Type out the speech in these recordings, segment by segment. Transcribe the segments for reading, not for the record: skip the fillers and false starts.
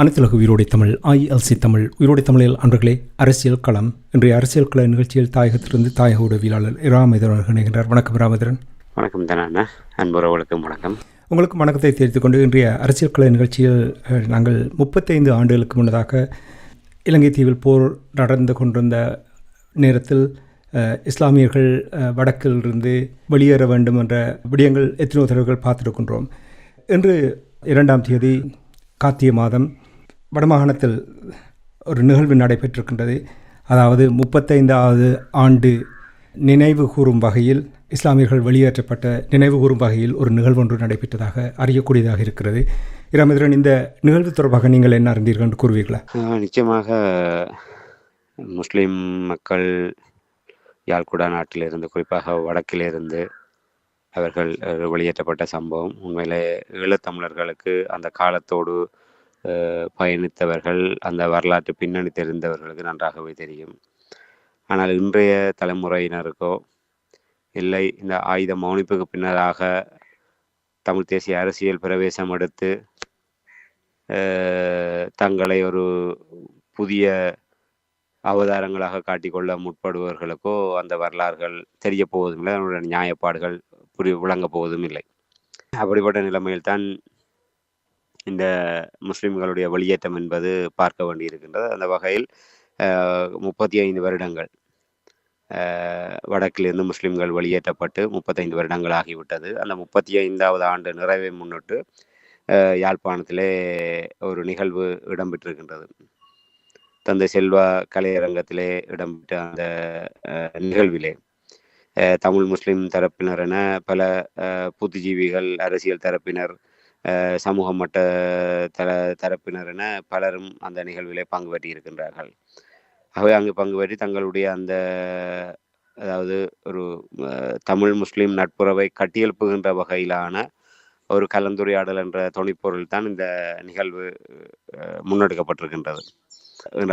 அனைத்துலக உயிரோடை தமிழ் ILC தமிழ் உயிரோடை தமிழில் அன்பர்களே, அரசியல் களம். இன்றைய அரசியல் கள நிகழ்ச்சியில் தாயகத்திலிருந்து தாயக உடவியலாளர் இராமேந்திரன் இணைகின்றார். வணக்கம் இராமேந்திரன். வணக்கம் தானே, அன்புறவுகளுக்கும் வணக்கம். உங்களுக்கு வணக்கத்தை தெரிவித்துக் கொண்டு இன்றைய அரசியல் கள நிகழ்ச்சியில் நாங்கள் 35 ஆண்டுகளுக்கு முன்னதாக இலங்கை தீவில் போர் நடந்து கொண்டிருந்த நேரத்தில் இஸ்லாமியர்கள் வடக்கிலிருந்து வெளியேற வேண்டும் என்ற விடயங்கள் எத்தனையோ தடவைகள் பார்த்திருக்கின்றோம். இன்று 2ஆம் தேதி கார்த்திகை மாதம் வடமாகாணத்தில் ஒரு நிகழ்வு நடைபெற்றிருக்கின்றது. அதாவது 35வது ஆண்டு நினைவு கூறும் வகையில், இஸ்லாமியர்கள் வெளியேற்றப்பட்ட நினைவு கூறும் வகையில் ஒரு நிகழ்வு ஒன்று நடைபெற்றதாக அறியக்கூடியதாக இருக்கிறது. இராமேந்திரன், இந்த நிகழ்வு தொடர்பாக நீங்கள் என்ன அறிந்தீர்கள் என்று கூறுவீர்களா? நிச்சயமாக முஸ்லீம் மக்கள் யாழ்குடா நாட்டிலிருந்து, குறிப்பாக வடக்கிலிருந்து அவர்கள் வெளியேற்றப்பட்ட சம்பவம் உண்மையிலே ஈழத்தமிழர்களுக்கு அந்த காலத்தோடு பயணித்தவர்கள், அந்த வரலாற்று பின்னணி தெரிந்தவர்களுக்கு நன்றாகவே தெரியும். ஆனால் இன்றைய தலைமுறையினருக்கோ இல்லை, இந்த ஆயுத மௌனிப்புக்கு பின்னராக தமிழ் தேசிய அரசியல் பிரவேசம் எடுத்து தங்களை ஒரு புதிய அவதாரங்களாக காட்டிக்கொள்ள முற்படுபவர்களுக்கோ அந்த வரலாறுகள் தெரிய போவதும் இல்லை, அதனுடைய நியாயப்பாடுகள் விளங்கப் போவதும் இல்லை. அப்படிப்பட்ட நிலைமையில்தான் இந்த முஸ்லிம்களுடைய வெளியேற்றம் என்பது பார்க்க வேண்டியிருக்கின்றது. அந்த வகையில் 35 வருடங்கள் வடக்கிலிருந்து முஸ்லிம்கள் வெளியேற்றப்பட்டு 35 வருடங்கள் ஆகிவிட்டது. அந்த 35வது ஆண்டு நிறைவை முன்னிட்டு யாழ்ப்பாணத்திலே ஒரு நிகழ்வு இடம்பெற்றிருக்கின்றது. தந்தை செல்வா கலையரங்கத்திலே இடம்பெற்ற அந்த நிகழ்விலே தமிழ் முஸ்லிம் தரப்பினர் என பல புத்திஜீவிகள், அரசியல் தரப்பினர், சமூக மட்ட தரப்பினர் என பலரும் அந்த நிகழ்விலே பங்கு பெற்றி இருக்கின்றார்கள். ஆகவே அங்கு பங்கு பெற்றி தங்களுடைய அந்த, அதாவது ஒரு தமிழ் முஸ்லிம் நட்புறவை கட்டியெழுப்புகின்ற வகையிலான ஒரு கலந்துரையாடல் என்ற துணைப்பொருள் தான் இந்த நிகழ்வு முன்னெடுக்கப்பட்டிருக்கின்றது.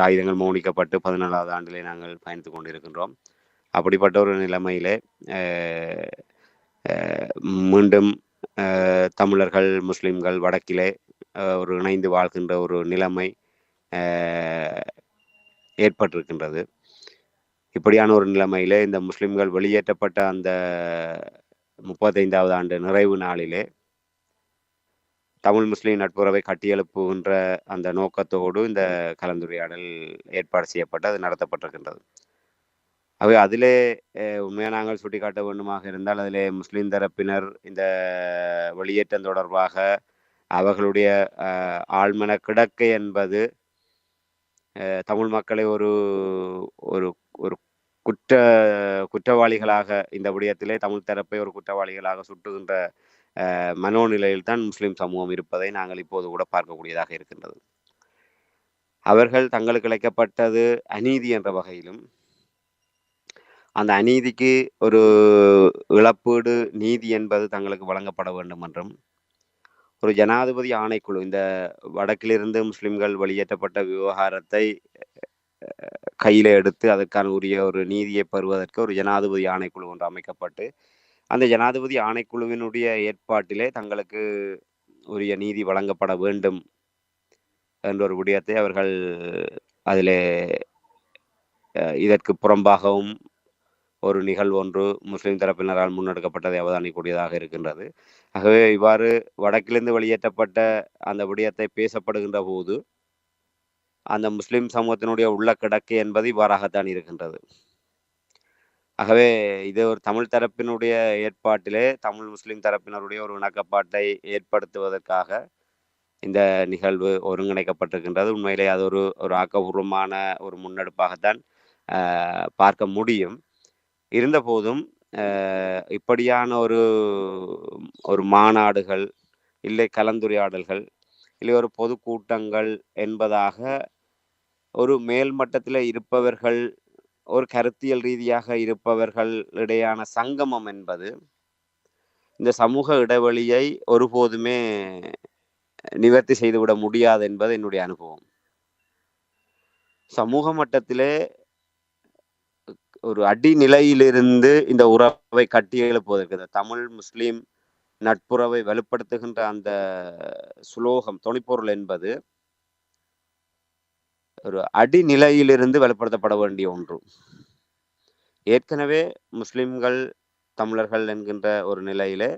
ஆயுதங்கள் மௌனிக்கப்பட்டு 14வது ஆண்டிலே நாங்கள் பயணித்து கொண்டிருக்கின்றோம். அப்படிப்பட்ட ஒரு நிலைமையிலே மீண்டும் தமிழர்கள் முஸ்லிம்கள் வடக்கிலே ஒரு இணைந்து வாழ்கின்ற ஒரு நிலைமை ஏற்பட்டிருக்கின்றது. இப்படியான ஒரு நிலைமையிலே இந்த முஸ்லிம்கள் வெளியேற்றப்பட்ட அந்த 35வது ஆண்டு நிறைவு நாளிலே தமிழ் முஸ்லிம் நட்புறவை கட்டியெழுப்புகின்ற அந்த நோக்கத்தோடு இந்த கலந்துரையாடல் ஏற்பாடு செய்யப்பட்டு அது நடத்தப்பட்டிருக்கின்றது. அவை அதிலே உண்மையாக நாங்கள் சுட்டிக்காட்ட வேண்டுமாக இருந்தால், அதிலே முஸ்லிம் தரப்பினர் இந்த வெளியேற்றம் தொடர்பாக அவர்களுடைய ஆழ்மன கிடக்கை என்பது தமிழ் மக்களை ஒரு ஒரு ஒரு குற்றவாளிகளாக, இந்த விடயத்திலே தமிழ் தரப்பை ஒரு குற்றவாளிகளாக சுட்டுகின்ற மனோநிலையில் தான் முஸ்லிம் சமூகம் இருப்பதை நாங்கள் இப்போது கூட பார்க்கக்கூடியதாக இருக்கின்றது. அவர்கள் தங்களுக்கு இழைக்கப்பட்டது அநீதி என்ற வகையிலும், அந்த அநீதிக்கு ஒரு இழப்பீடு, நீதி என்பது தங்களுக்கு வழங்கப்பட வேண்டும் என்றும், ஒரு ஜனாதிபதி ஆணைக்குழு, இந்த வடக்கிலிருந்து முஸ்லிம்கள் வெளியேற்றப்பட்ட விவகாரத்தை கையில் எடுத்து அதற்கான உரிய ஒரு நீதியை பெறுவதற்கு ஒரு ஜனாதிபதி ஆணைக்குழு ஒன்று அமைக்கப்பட்டு, அந்த ஜனாதிபதி ஆணைக்குழுவினுடைய ஏற்பாட்டிலே தங்களுக்கு உரிய நீதி வழங்கப்பட வேண்டும் என்ற ஒரு விடயத்தை அவர்கள் அதிலே இதற்கு புறம்பாகவும் ஒரு நிகழ்வு ஒன்று முஸ்லிம் தரப்பினரால் முன்னெடுக்கப்பட்டதை அவதானிக்கூடியதாக இருக்கின்றது. ஆகவே இவ்வாறு வடக்கிலிருந்து வெளியேற்றப்பட்ட அந்த விடயத்தை பேசப்படுகின்ற போது அந்த முஸ்லிம் சமூகத்தினுடைய உள்ள கிடக்கை என்பது இவ்வாறாகத்தான் இருக்கின்றது. ஆகவே இது ஒரு தமிழ் தரப்பினுடைய ஏற்பாட்டிலே தமிழ் முஸ்லிம் தரப்பினருடைய ஒரு இணக்கப்பாட்டை ஏற்படுத்துவதற்காக இந்த நிகழ்வு ஒருங்கிணைக்கப்பட்டிருக்கின்றது. உண்மையிலே அது ஒரு ஆக்கப்பூர்வமான ஒரு முன்னெடுப்பாகத்தான் பார்க்க முடியும். இருந்த போதும் இப்படியான ஒரு மாநாடுகள், இல்லை கலந்துரையாடல்கள், இல்லை ஒரு பொதுக்கூட்டங்கள் என்பதாக ஒரு மேல் மட்டத்தில் இருப்பவர்கள், ஒரு கருத்தியல் ரீதியாக இருப்பவர்கள் இடையான சங்கமம் என்பது இந்த சமூக இடைவெளியை ஒருபோதுமே நிவர்த்தி செய்துவிட முடியாது என்பது என்னுடைய அனுபவம். சமூக மட்டத்திலே ஒரு அடிநிலையிலிருந்து இந்த உறவை கட்டி எழுப்புவதற்கு, இந்த தமிழ் முஸ்லிம் நட்புறவை வலுப்படுத்துகின்ற அந்த சுலோகம், தொனிப்பொருள் என்பது ஒரு அடிநிலையிலிருந்து வெளிப்படுத்தப்பட வேண்டிய ஒன்று. ஏற்கனவே முஸ்லிம்கள் தமிழர்கள் என்கின்ற ஒரு நிலையிலே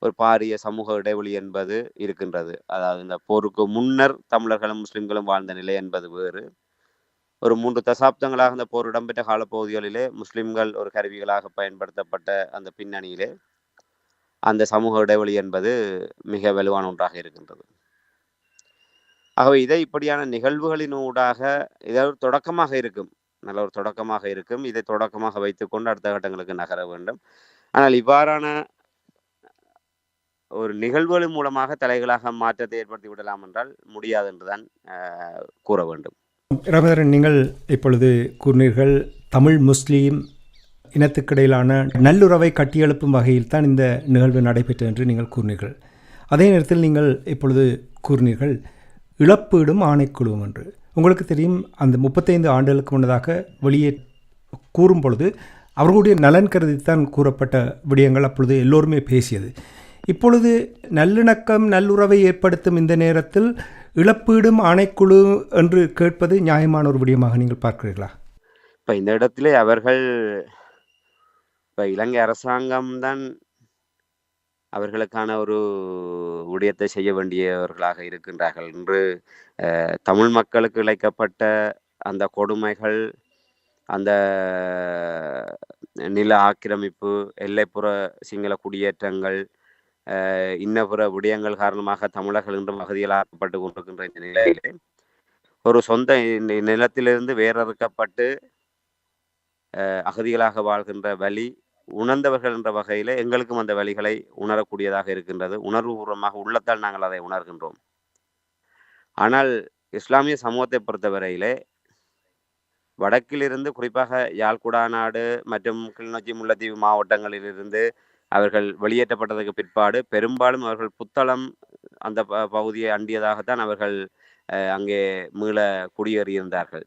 ஒரு பாரிய சமூக இடைவெளி என்பது இருக்கின்றது. அதாவது இந்த போருக்கு முன்னர் தமிழர்களும் முஸ்லிம்களும் வாழ்ந்த நிலை என்பது வேறு. ஒரு 3 தசாப்தங்களாக இந்த போர் இடம்பெற்ற காலப்பகுதிகளிலே முஸ்லிம்கள் ஒரு கருவிகளாக பயன்படுத்தப்பட்ட அந்த பின்னணியிலே அந்த சமூக இடைவெளி என்பது மிக வலுவான ஒன்றாக இருக்கின்றது. ஆகவே இதை இப்படியான நிகழ்வுகளினூடாக இதை ஒரு தொடக்கமாக இருக்கும், நல்ல ஒரு தொடக்கமாக இருக்கும். இதை தொடக்கமாக வைத்துக்கொண்டு அடுத்த கட்டங்களுக்கு நகர வேண்டும். ஆனால் இவ்வாறான ஒரு நிகழ்வுகளின் மூலமாக தலைகளாக மாற்றத்தை ஏற்படுத்தி விடலாம் என்றால் முடியாது என்றுதான் கூற வேண்டும். ராமேந்திரன், நீங்கள் இப்பொழுது கூறினீர்கள் தமிழ் முஸ்லீம் இனத்துக்கிடையிலான நல்லுறவை கட்டியெழுப்பும் வகையில் தான் இந்த நிகழ்வு நடைபெற்றது என்று நீங்கள் கூறினீர்கள். அதே நேரத்தில் நீங்கள் இப்பொழுது கூறினீர்கள் இழப்பீடும் ஆணைக்குழுவும் என்று. உங்களுக்கு தெரியும், அந்த 35 ஆண்டுகளுக்கு முன்னதாக வெளியே கூறும் பொழுது அவர்களுடைய நலன் கருதித்தான் கூறப்பட்ட விடயங்கள் அப்பொழுது எல்லோருமே பேசியது. இப்பொழுது நல்லிணக்கம் நல்லுறவை ஏற்படுத்தும் இந்த நேரத்தில் இழப்பீடும் ஆணைக்குழு என்று கேட்பது நியாயமான ஒரு விடயமாக நீங்கள் பார்க்கிறீர்களா? இப்போ இந்த இடத்திலே அவர்கள் இப்போ இலங்கை அரசாங்கம்தான் அவர்களுக்கான ஒரு விடயத்தை செய்ய வேண்டியவர்களாக இருக்கின்றார்கள் என்று தமிழ் மக்களுக்கு இழைக்கப்பட்ட அந்த கொடுமைகள், அந்த நில ஆக்கிரமிப்பு, எல்லைப்புற சிங்கள குடியேற்றங்கள், இன்னபிற விடயங்கள் காரணமாக தமிழர்கள் இன்றும் அகதிகளாக்கப்பட்டு கொண்டிருக்கின்ற இந்த நிலையிலே ஒரு சொந்த நிலத்திலிருந்து வேறறுக்கப்பட்டு அகதிகளாக வாழ்கின்ற வழி உணர்ந்தவர்கள் என்ற வகையில் எங்களுக்கும் அந்த வழிகளை உணரக்கூடியதாக இருக்கின்றது. உணர்வுபூர்வமாக உள்ளத்தால் நாங்கள் அதை உணர்கின்றோம். ஆனால் இஸ்லாமிய சமூகத்தை பொறுத்தவரையிலே வடக்கிலிருந்து குறிப்பாக யாழ்குடாநாடு மற்றும் கிளிநொச்சி முல்லைத்தீவு மாவட்டங்களிலிருந்து அவர்கள் வெளியேற்றப்பட்டதற்கு பிற்பாடு பெரும்பாலும் அவர்கள் புத்தளம் அந்த பகுதியை அண்டியதாகத்தான் அவர்கள் அங்கே மீள குடியேறியிருந்தார்கள்.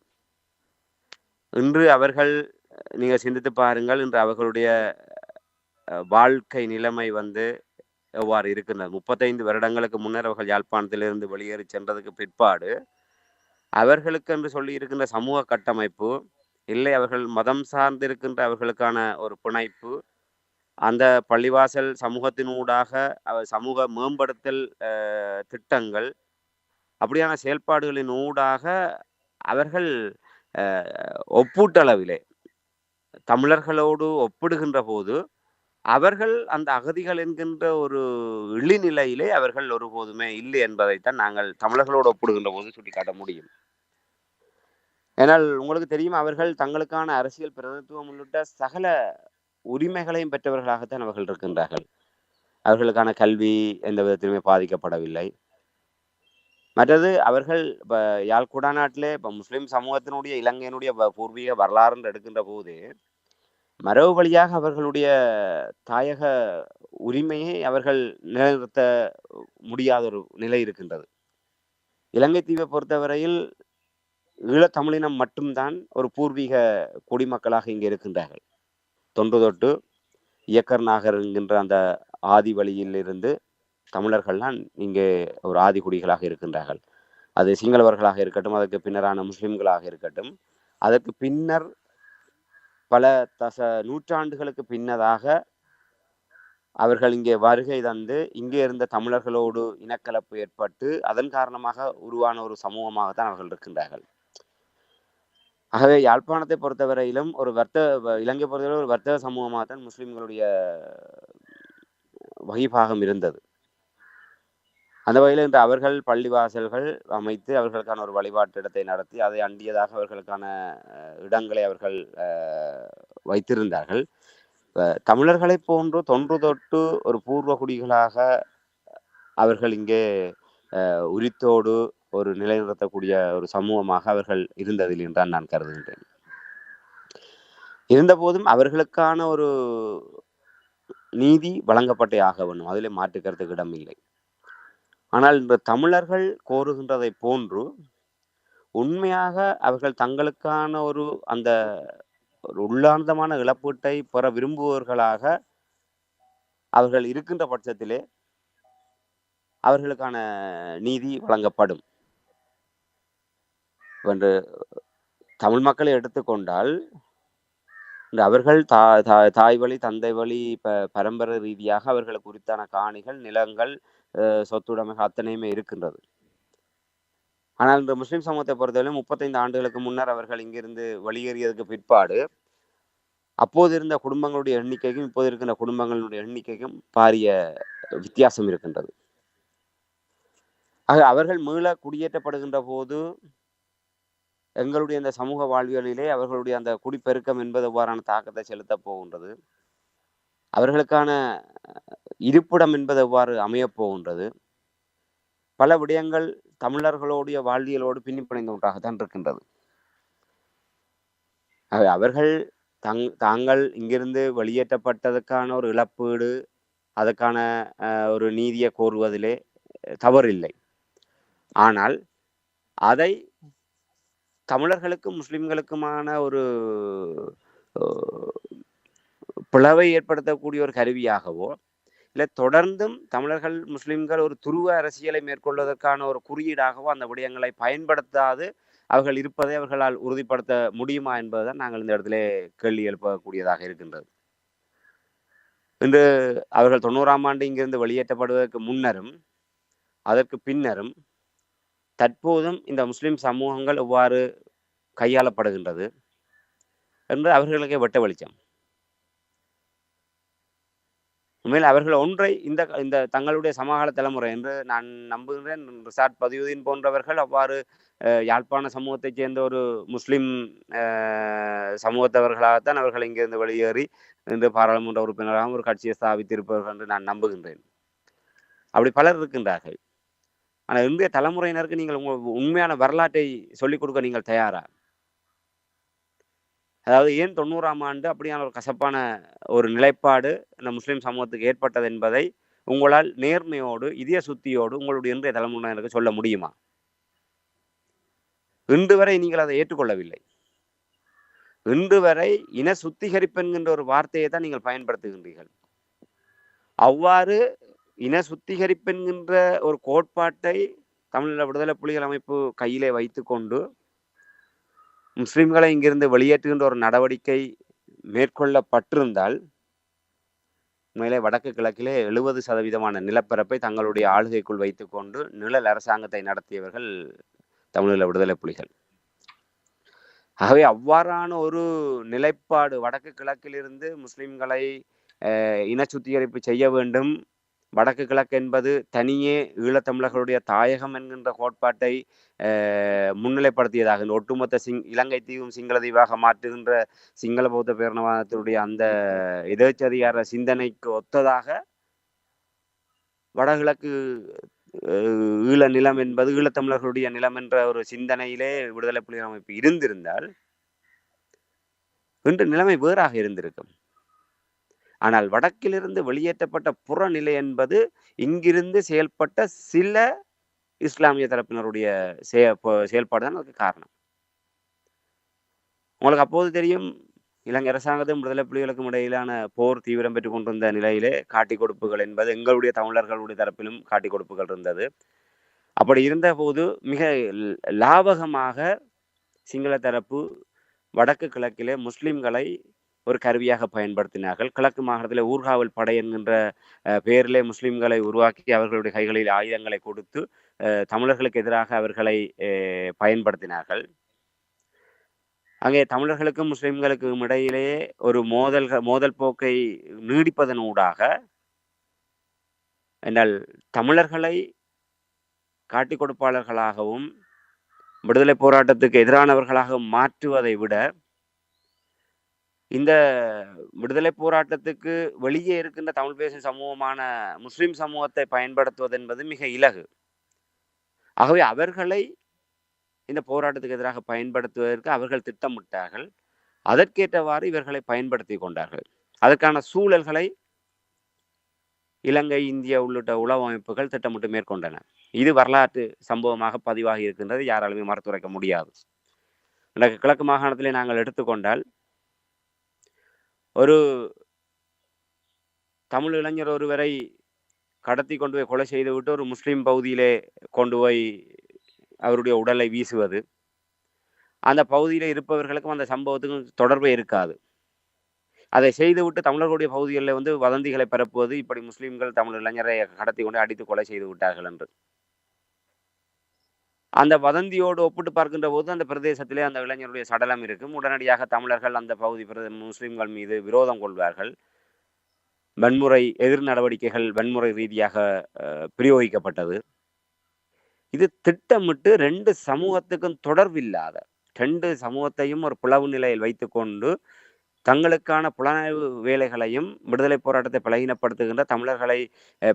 இன்று அவர்கள் நீங்கள் சிந்தித்து பாருங்கள், இன்று அவர்களுடைய வாழ்க்கை நிலைமை எவ்வாறு இருக்கின்றது. 35 வருடங்களுக்கு முன்னர் அவர்கள் யாழ்ப்பாணத்திலிருந்து வெளியேறி சென்றதுக்கு பிற்பாடு அவர்களுக்கு என்று சொல்லி இருக்கின்ற சமூக கட்டமைப்பு இல்லை, அவர்கள் மதம் சார்ந்திருக்கின்ற அவர்களுக்கான ஒரு பிணைப்பு, அந்த பள்ளிவாசல் சமூகத்தினூடாக சமூக மேம்படுத்தல் திட்டங்கள், அப்படியான செயல்பாடுகளின் ஊடாக அவர்கள் ஒப்பூட்டளவிலே தமிழர்களோடு ஒப்பிடுகின்ற போது அவர்கள் அந்த அகதிகள் என்கின்ற ஒரு இழிநிலையிலே அவர்கள் ஒருபோதுமே இல்லை என்பதைத்தான் நாங்கள் தமிழர்களோடு ஒப்பிடுகின்ற போது சுட்டிக்காட்ட முடியும். ஏனால் உங்களுக்கு தெரியும், அவர்கள் தங்களுக்கான அரசியல் பிரதிநிதித்துவம் உள்ளிட்ட சகல உரிமைகளையும் பெற்றவர்களாகத்தான் அவர்கள் இருக்கின்றார்கள். அவர்களுக்கான கல்வி எந்த விதத்திலுமே பாதிக்கப்படவில்லை. மற்றது அவர்கள் இப்போ யாழ்குடாநாட்டிலே இப்போ முஸ்லிம் சமூகத்தினுடைய இலங்கையினுடைய பூர்வீக வரலாறு எடுக்கின்ற போது மரபு வழியாக அவர்களுடைய தாயக உரிமையை அவர்கள் நிலைநிறுத்த முடியாத ஒரு நிலை இருக்கின்றது. இலங்கை தீவை பொறுத்தவரையில் ஈழத்தமிழினம் மட்டும்தான் ஒரு பூர்வீக குடிமக்களாக இங்கே இருக்கின்றார்கள். தொன்று தொட்டு இயக்கர் நாகர் என்கின்ற அந்த ஆதி வழியில் இருந்து தமிழர்கள்லாம் இங்கே ஒரு ஆதி குடிகளாக இருக்கின்றார்கள். அது சிங்களவர்களாக இருக்கட்டும், அதற்கு பின்னரான முஸ்லிம்களாக இருக்கட்டும், அதற்கு பின்னர் பல நூற்றாண்டுகளுக்கு பின்னதாக அவர்கள் இங்கே வருகை தந்து இங்கே இருந்த தமிழர்களோடு இனக்கலப்பு ஏற்பட்டு அதன் காரணமாக உருவான ஒரு சமூகமாகத்தான் அவர்கள் இருக்கின்றார்கள். ஆகவே யாழ்ப்பாணத்தை பொறுத்தவரையிலும் ஒரு இலங்கை பொறுத்தவரை ஒரு வர்த்தக சமூகமாகத்தான் முஸ்லிம்களுடைய வகிபாகம் இருந்தது. அந்த வகையில் இன்று அவர்கள் பள்ளிவாசல்கள் அமைத்து அவர்களுக்கான ஒரு வழிபாட்டு இடத்தை நடத்தி அதை அண்டியதாக அவர்களுக்கான இடங்களை அவர்கள் வைத்திருந்தார்கள். தமிழர்களை போன்று தொன்று தொட்டு ஒரு பூர்வ குடிகளாக அவர்கள் இங்கே உரித்தோடு ஒரு நிலைநிறுத்தக்கூடிய ஒரு சமூகமாக அவர்கள் இருந்ததில் என்றால் நான் கருதுகின்றேன். இருந்த போதும் அவர்களுக்கான ஒரு நீதி வழங்கப்பட்டே ஆக வேண்டும், அதிலே மாற்று கருத்துக்கு இடம் இல்லை. ஆனால் இந்த தமிழர்கள் கோருகின்றதை போன்று உண்மையாக அவர்கள் தங்களுக்கான ஒரு அந்த ஒரு உள்ளார்ந்தமான இழப்பீட்டை பெற விரும்புபவர்களாக அவர்கள் இருக்கின்ற பட்சத்திலே அவர்களுக்கான நீதி வழங்கப்படும். என்று தமிழ் மக்களை எடுத்துக்கொண்டால் இந்த அவர்கள் தாய் வழி தந்தை வழி பரம்பரை ரீதியாக அவர்களுக்கு குறித்தான காணிகள் நிலங்கள் சொத்துடைமைகள் அத்தனையுமே இருக்கின்றது. ஆனால் இந்த முஸ்லிம் சமூகத்தை பொறுத்தவரை 35 ஆண்டுகளுக்கு முன்னர் அவர்கள் இங்கிருந்து வெளியேறியதுக்கு பிற்பாடு அப்போது இருந்த குடும்பங்களுடைய எண்ணிக்கைக்கும் இப்போது இருக்கின்ற குடும்பங்களுடைய எண்ணிக்கைக்கும் பாரிய வித்தியாசம் இருக்கின்றது. ஆக அவர்கள் மீள குடியேற்றப்படுகின்ற போது எங்களுடைய இந்த சமூக வாழ்வியலிலே அவர்களுடைய அந்த குடிப்பெருக்கம் என்பது எவ்வாறான தாக்கத்தை செலுத்தப் போகின்றது, அவர்களுக்கான இருப்பிடம் என்பது எவ்வாறு அமையப் போகின்றது, பல விடயங்கள் தமிழர்களுடைய வாழ்வியலோடு பின்னிப்பிணைந்த ஒன்றாகத்தான் இருக்கின்றது. அவர்கள் தாங்கள் இங்கிருந்து வெளியேற்றப்பட்டதற்கான ஒரு இழப்பீடு, அதற்கான ஒரு நீதியை கோருவதிலே தவறில்லை. ஆனால் அதை தமிழர்களுக்கும் முஸ்லிம்களுக்குமான ஒரு பிளவை ஏற்படுத்தக்கூடிய ஒரு கருவியாகவோ இல்லை தொடர்ந்தும் தமிழர்கள் முஸ்லிம்கள் ஒரு துருவ அரசியலை மேற்கொள்வதற்கான ஒரு குறியீடாகவோ அந்த விடயங்களை பயன்படுத்தாது அவர்கள் இருப்பதை அவர்களால் உறுதிப்படுத்த முடியுமா என்பதுதான் நாங்கள் இந்த இடத்துல கேள்வி எழுப்பக்கூடியதாக இருக்கின்றது. இன்று அவர்கள் 90ஆம் ஆண்டு இங்கிருந்து வெளியேற்றப்படுவதற்கு முன்னரும் அதற்கு பின்னரும் தற்போதும் இந்த முஸ்லிம் சமூகங்கள் எவ்வாறு கையாளப்படுகின்றது என்று அவர்களுக்கே வெட்ட வெளிச்சம். உண்மையில் அவர்கள் ஒன்றை இந்த தங்களுடைய சமகால தலைமுறை என்று நான் நம்புகிறேன். ரிசாட் பதியுதீன் போன்றவர்கள் அவ்வாறு யாழ்ப்பாண சமூகத்தைச் சேர்ந்த ஒரு முஸ்லிம் சமூகத்தவர்களாகத்தான் அவர்கள் இங்கிருந்து வெளியேறி இன்று பாராளுமன்ற உறுப்பினராக ஒரு கட்சியை ஸ்தாபித்திருப்பவர்கள் என்று நான் நம்புகின்றேன். அப்படி பலர் இருக்கின்றார்கள். ஆனால் இன்றைய தலைமுறையினருக்கு நீங்கள் உண்மையான வரலாற்றை சொல்லிக் கொடுக்க நீங்கள் தயாரா? அதாவது ஏன் 90ஆம் ஆண்டு அப்படியான ஒரு கசப்பான ஒரு நிலைப்பாடு இந்த முஸ்லிம் சமூகத்துக்கு ஏற்பட்டது என்பதை உங்களால் நேர்மையோடு இதய சுத்தியோடு உங்களுடைய இன்றைய தலைமுறையினருக்கு சொல்ல முடியுமா? இன்று வரை நீங்கள் அதை ஏற்றுக்கொள்ளவில்லை. இன்று வரை இன சுத்திகரிப்பு என்கின்ற ஒரு வார்த்தையை தான் நீங்கள் பயன்படுத்துகின்றீர்கள். அவ்வாறு இன சுத்திகரிப்பு என்கின்ற ஒரு கோட்பாட்டை தமிழீழ விடுதலை புலிகள் அமைப்பு கையிலே வைத்து கொண்டு முஸ்லிம்களை இங்கிருந்து வெளியேற்றுகின்ற ஒரு நடவடிக்கை மேற்கொள்ளப்பட்டிருந்தால் உண்மையிலே வடக்கு கிழக்கிலே 70% நிலப்பரப்பை தங்களுடைய ஆளுகைக்குள் வைத்துக்கொண்டு நிழல் அரசாங்கத்தை நடத்தியவர்கள் தமிழீழ விடுதலை புலிகள். ஆகவே அவ்வாறான ஒரு நிலைப்பாடு வடக்கு கிழக்கிலிருந்து முஸ்லிம்களை இன சுத்திகரிப்பு செய்ய வேண்டும், வடக்கு கிழக்கு என்பது தனியே ஈழத்தமிழர்களுடைய தாயகம் என்கின்ற கோட்பாட்டை முன்னிலைப்படுத்தியதாக ஒட்டுமொத்த இலங்கை தீவும் சிங்கள தீவாக மாற்றுகின்ற சிங்கள பௌத்த பேரணவாதத்தினுடைய அந்த எதேச்சதிகார சிந்தனைக்கு ஒத்ததாக வடகிழக்கு ஈழ நிலம் என்பது ஈழத்தமிழர்களுடைய நிலம் என்ற ஒரு சிந்தனையிலே விடுதலை புலிகள் அமைப்பு இருந்திருந்தால் இன்று நிலைமை வேறாக இருந்திருக்கும். ஆனால் வடக்கிலிருந்து வெளியேற்றப்பட்ட புறநிலை என்பது இங்கிருந்து செயல்பட்ட சில இஸ்லாமிய தரப்பினருடைய செயல்பாடு தான் அதுக்கு காரணம். உங்களுக்கு அப்போது தெரியும், இலங்கை அரசாங்கத்தும் விடுதலை புலிகளுக்கும் இடையிலான போர் தீவிரம் பெற்றுக் கொண்டிருந்த நிலையிலே காட்டி கொடுப்புகள் என்பது எங்களுடைய தமிழர்களுடைய தரப்பிலும் காட்டி கொடுப்புகள் இருந்தது. அப்படி இருந்த போது மிக லாபகமாக சிங்கள தரப்பு வடக்கு கிழக்கிலே முஸ்லிம்களை ஒரு கருவியாக பயன்படுத்தினார்கள். கிழக்கு மாகாணத்தில் ஊர்காவல் படை என்கின்ற பெயரிலே முஸ்லிம்களை உருவாக்கி அவர்களுடைய கைகளில் ஆயுதங்களை கொடுத்து தமிழர்களுக்கு எதிராக அவர்களை பயன்படுத்தினார்கள். அங்கே தமிழர்களுக்கும் முஸ்லிம்களுக்கும் இடையிலேயே ஒரு மோதல் போக்கை நீடிப்பதனூடாக என்றால் தமிழர்களை காட்டி கொடுப்பாளர்களாகவும் விடுதலை போராட்டத்துக்கு எதிரானவர்களாக மாற்றுவதை விட இந்த விடுதலை போராட்டத்துக்கு வெளியே இருக்கின்ற தமிழ் பேசும் சமூகமான முஸ்லிம் சமூகத்தை பயன்படுத்துவது என்பது மிக இலகு. ஆகவே அவர்களை இந்த போராட்டத்துக்கு எதிராக பயன்படுத்துவதற்கு அவர்கள் திட்டமிட்டார்கள். அதற்கேற்றவாறு இவர்களை பயன்படுத்தி கொண்டார்கள். அதற்கான சூழல்களை இலங்கை, இந்தியா உள்ளிட்ட உளவு அமைப்புகள் திட்டமிட்டு மேற்கொண்டன. இது வரலாற்று சம்பவமாக பதிவாகி இருக்கின்றது, யாராலுமே மறுத்துரைக்க முடியாது. இன்றைக்கு கிழக்கு மாகாணத்திலே நாங்கள் எடுத்துக்கொண்டால் ஒரு தமிழ் இளைஞர் ஒருவரை கடத்தி கொண்டு போய் கொலை செய்துவிட்டு ஒரு முஸ்லிம் பகுதியிலே கொண்டு போய் அவருடைய உடலை வீசுவது, அந்த பகுதியில் இருப்பவர்களுக்கும் அந்த சம்பவத்துக்கும் தொடர்பே இருக்காது. அதை செய்துவிட்டு தமிழர்களுடைய பகுதிகளில் வந்து வதந்திகளை பரப்புவது, இப்படி முஸ்லிம்கள் தமிழ் இளைஞரை கடத்தி கொண்டு அடித்து கொலை செய்து விட்டார்கள் என்று. அந்த வதந்தியோடு ஒப்பிட்டு பார்க்கின்ற போது அந்த பிரதேசத்திலே அந்த இளைஞருடைய சடலம் இருக்கும். உடனடியாக தமிழர்கள் அந்த பகுதி முஸ்லிம்கள் மீது விரோதம் கொள்வார்கள். வன்முறை எதிர் நடவடிக்கைகள் வன்முறை ரீதியாக பிரயோகிக்கப்பட்டது. இது திட்டமிட்டு 2 சமூகத்துக்கும் தொடர்பில்லாத 2 சமூகத்தையும் ஒரு பிளவு நிலையில் வைத்துக்கொண்டு தங்களுக்கான புலனாய்வு வேலைகளையும் விடுதலை போராட்டத்தை பலகீனப்படுத்துகின்ற தமிழர்களை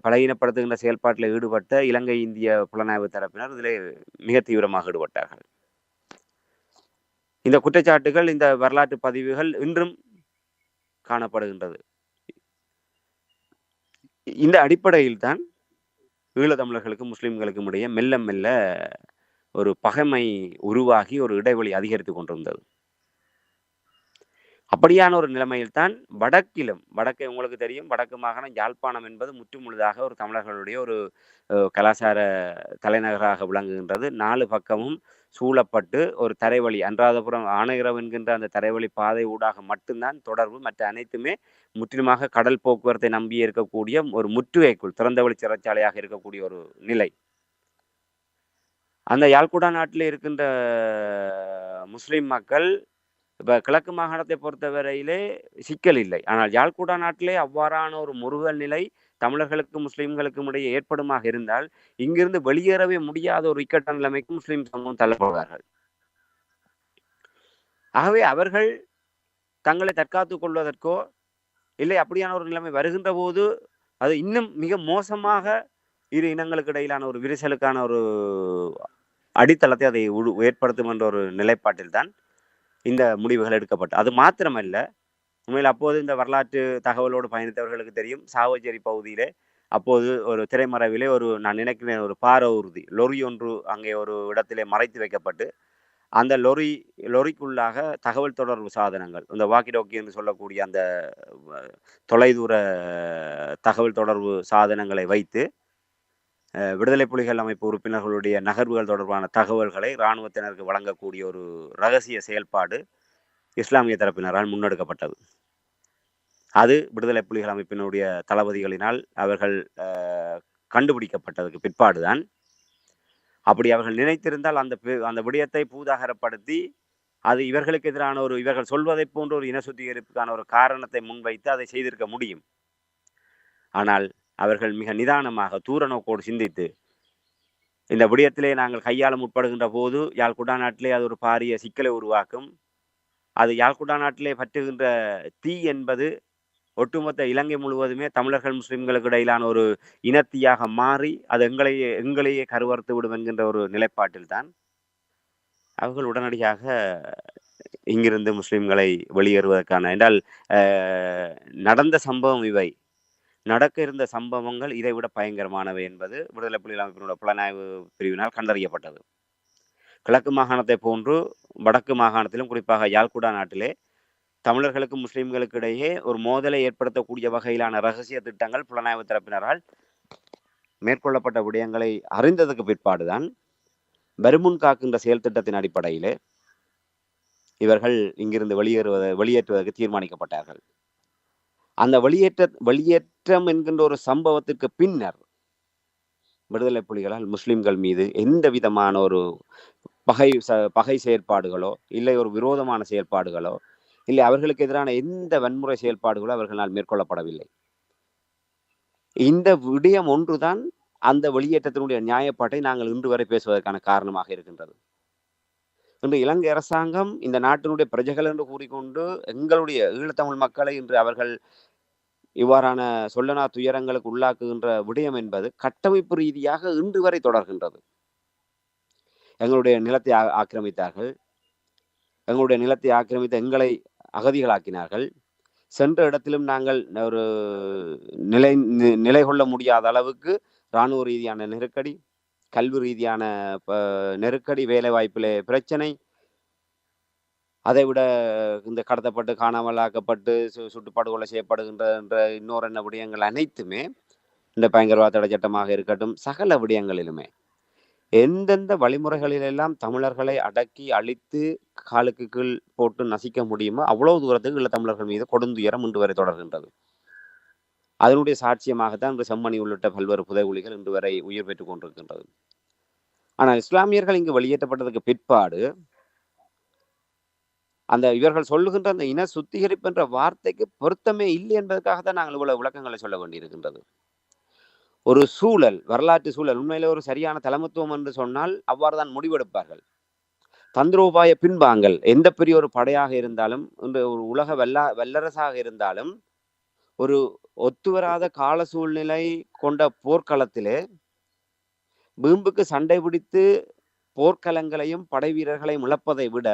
பலகீனப்படுத்துகின்ற செயல்பாட்டில் ஈடுபட்ட இலங்கை இந்திய புலனாய்வு தரப்பினர் இதிலே மிக தீவிரமாக ஈடுபட்டார்கள். இந்த குற்றச்சாட்டுகள், இந்த வரலாற்று பதிவுகள் இன்றும் காணப்படுகின்றது. இந்த அடிப்படையில் தான் ஈழத்தமிழர்களுக்கும் முஸ்லிம்களுக்கும் இடையே மெல்ல மெல்ல ஒரு பகைமை உருவாகி ஒரு இடைவெளி அதிகரித்து கொண்டிருந்தது. அப்படியான ஒரு நிலைமையில் தான் வடக்கே உங்களுக்கு தெரியும், வடக்கு மாகாணம் யாழ்ப்பாணம் என்பது முற்றுமுழுதாக ஒரு தமிழர்களுடைய ஒரு கலாச்சார தலைநகராக விளங்குகின்றது. 4 பக்கமும் சூழப்பட்டு ஒரு தரைவழி, அன்றாதபுரம் ஆணையரவு என்கின்ற அந்த தரைவழி பாதை ஊடாக மட்டும்தான் தொடர்பு. மற்ற அனைத்துமே முற்றிலுமாக கடல் போக்குவரத்தை நம்பியே இருக்கக்கூடிய ஒரு முற்றுகைக்குள் திறந்தவெளி சிறைச்சாலையாக இருக்கக்கூடிய ஒரு நிலை. அந்த யாழ்குடா நாட்டில் இருக்கின்ற முஸ்லிம் மக்கள் இப்போ கிழக்கு மாகாணத்தை பொறுத்தவரையிலே சிக்கல் இல்லை. ஆனால் யாழ்குடா நாட்டிலே அவ்வாறான ஒரு முறுகல் நிலை தமிழர்களுக்கும் முஸ்லிம்களுக்கும் இடையே ஏற்படுமாக இருந்தால் இங்கிருந்து வெளியேறவே முடியாத ஒரு இக்கட்ட நிலைமைக்கு முஸ்லிம் சமூகம் தள்ளப்படுவார்கள். ஆகவே அவர்கள் தங்களை தற்காத்துக் கொள்வதற்கோ இல்லை அப்படியான ஒரு நிலைமை வருகின்ற போது அது இன்னும் மிக மோசமாக இரு இனங்களுக்கு இடையிலான ஒரு விரிசலுக்கான ஒரு அடித்தளத்தை அதை ஏற்படுத்தும் என்ற ஒரு நிலைப்பாட்டில் தான் இந்த முடிவுகள் எடுக்கப்பட்டு. அது மாத்திரமல்ல, உண்மையில் அப்போது இந்த வரலாற்று தகவலோடு பயணித்தவர்களுக்கு தெரியும், சாவச்சேரி பகுதியிலே அப்போது ஒரு திரைமறைவிலே நான் நினைக்கிறேன் ஒரு பார ஊர்தி லொரி ஒன்று அங்கே ஒரு இடத்திலே மறைத்து வைக்கப்பட்டு அந்த லொரிக்குள்ளாக தகவல் தொடர்பு சாதனங்கள், இந்த வாக்கி டாக்கி என்று சொல்லக்கூடிய அந்த தொலைதூர தகவல் தொடர்பு சாதனங்களை வைத்து விடுதலை புலிகள் அமைப்பு உறுப்பினர்களுடைய நகர்வுகள் தொடர்பான தகவல்களை இராணுவத்தினருக்கு வழங்கக்கூடிய ஒரு இரகசிய செயல்பாடு இஸ்லாமிய தரப்பினரால் முன்னெடுக்கப்பட்டது. அது விடுதலை புலிகள் அமைப்பினுடைய தளபதிகளினால் அவர்கள் கண்டுபிடிக்கப்பட்டதுக்கு பிற்பாடுதான். அப்படி அவர்கள் நினைத்திருந்தால் அந்த விடயத்தை பூதாகரப்படுத்தி அது இவர்களுக்கு எதிரான இவர்கள் சொல்வதை போன்ற ஒரு இன சுத்திகரிப்புக்கான ஒரு காரணத்தை முன்வைத்து அதை செய்திருக்க முடியும். ஆனால் அவர்கள் மிக நிதானமாக தூர நோக்கோடு சிந்தித்து இந்த விடயத்திலே நாங்கள் கையாள முற்படுகின்ற போது யாழ்குடா நாட்டிலே அது ஒரு பாரிய சிக்கலை உருவாக்கும். அது யாழ்குடா நாட்டிலே பற்றுகின்ற தீ என்பது ஒட்டுமொத்த இலங்கை முழுவதுமே தமிழர்கள் முஸ்லிம்களுக்கு இடையிலான ஒரு இனத்தீயாக மாறி அது எங்களையே கருவறுத்து விடும் என்கின்ற ஒரு நிலைப்பாட்டில் தான் அவர்கள் உடனடியாக இங்கிருந்து முஸ்லிம்களை வெளியேறுவதற்கான என்றால் நடந்த சம்பவம் இவை. நடக்க இருந்த சம்பவங்கள் இதைவிட பயங்கரமானவை என்பது விடுதலை புலிகள் அமைப்பினுடைய புலனாய்வு பிரிவினால் கண்டறியப்பட்டது. கிழக்கு மாகாணத்தை போன்று வடக்கு மாகாணத்திலும் குறிப்பாக யாழ்குடா நாட்டிலே தமிழர்களுக்கும் முஸ்லிம்களுக்கு இடையே ஒரு மோதலை ஏற்படுத்தக்கூடிய வகையிலான இரகசிய திட்டங்கள் புலனாய்வு தரப்பினரால் மேற்கொள்ளப்பட்ட விடயங்களை அறிந்ததுக்கு பிற்பாடுதான் வருமுன் காக்கின்ற செயல் திட்டத்தின் அடிப்படையிலே இவர்கள் இங்கிருந்து வெளியேற்றுவதற்கு தீர்மானிக்கப்பட்டார்கள். அந்த வெளியேற்றம் என்கின்ற ஒரு சம்பவத்திற்கு பின்னர் விடுதலை புலிகளால் முஸ்லிம்கள் மீது எந்த விதமான ஒரு பகை செயற்பாடுகளோ இல்லை ஒரு விரோதமான செயல்பாடுகளோ இல்லை அவர்களுக்கு எதிரான எந்த வன்முறை செயல்பாடுகளோ அவர்களால் மேற்கொள்ளப்படவில்லை. இந்த விடயம் ஒன்றுதான் அந்த வெளியேற்றத்தினுடைய நியாயப்பாட்டை நாங்கள் இன்று வரை பேசுவதற்கான காரணமாக இருக்கின்றது. இன்று இலங்கை அரசாங்கம் இந்த நாட்டினுடைய பிரஜைகள் என்று கூறிக்கொண்டு எங்களுடைய ஈழத்தமிழ் மக்களை இன்று அவர்கள் இவ்வாறான சொல்லனா துயரங்களுக்கு உள்ளாக்குகின்ற விடயம் என்பது கட்டமைப்பு ரீதியாக இன்று வரை தொடர்கின்றது. எங்களுடைய நிலத்தை ஆக்கிரமித்தார்கள், எங்களுடைய நிலத்தை ஆக்கிரமித்து எங்களை அகதிகளாக்கினார்கள். சென்ற இடத்திலும் நாங்கள் ஒரு நிலை கொள்ள முடியாத அளவுக்கு இராணுவ ரீதியான நெருக்கடி, கல்வி ரீதியான நெருக்கடி, வேலை வாய்ப்பிலே பிரச்சனை, அதைவிட இந்த கடத்தப்பட்டு காணாமலாக்கப்பட்டு சுட்டுப்பாடுகொலை செய்யப்படுகின்ற இன்னொரு விடயங்கள் அனைத்துமே இந்த பயங்கரவாத தடை சட்டமாக இருக்கட்டும், சகல விடயங்களிலுமே எந்தெந்த வழிமுறைகளிலெல்லாம் தமிழர்களை அடக்கி அழித்து காலுக்கு கீழ் போட்டு நசிக்க முடியுமோ அவ்வளவு தூரத்துக்கு ஈழத்தமிழர்கள் மீது கொடுந்துயரம் இன்று வரை தொடர்கின்றது. அதனுடைய சாட்சியமாகத்தான் இன்று செம்மணி உள்ளிட்ட பல்வேறு புதைகுழிகள் இன்று வரை உயிர் பெற்றுக் கொண்டிருக்கின்றது. ஆனால் இஸ்லாமியர்கள் இங்கு வெளியேற்றப்பட்டதுக்கு பிற்பாடு அந்த இவர்கள் சொல்லுகின்ற அந்த இன சுத்திகரிப்பு என்ற வார்த்தைக்கு பொருத்தமே இல்லை என்பதற்காக தான் நாங்கள் இவ்வளவு விளக்கங்களை சொல்ல வேண்டியிருக்கின்றது. ஒரு சூழல், வரலாற்று சூழல் உண்மையிலே ஒரு சரியான தலைமைத்துவம் என்று சொன்னால் அவ்வாறு தான் முடிவெடுப்பார்கள். தந்திரோபாய பின்பாங்கள் எந்த பெரிய ஒரு படையாக இருந்தாலும், இந்த ஒரு உலக வல்லரசாக இருந்தாலும், ஒரு ஒத்துவராத கால சூழ்நிலை கொண்ட போர்க்களத்திலே வீம்புக்கு சண்டை பிடித்து போர்க்களங்களையும் படை வீரர்களையும் இழப்பதை விட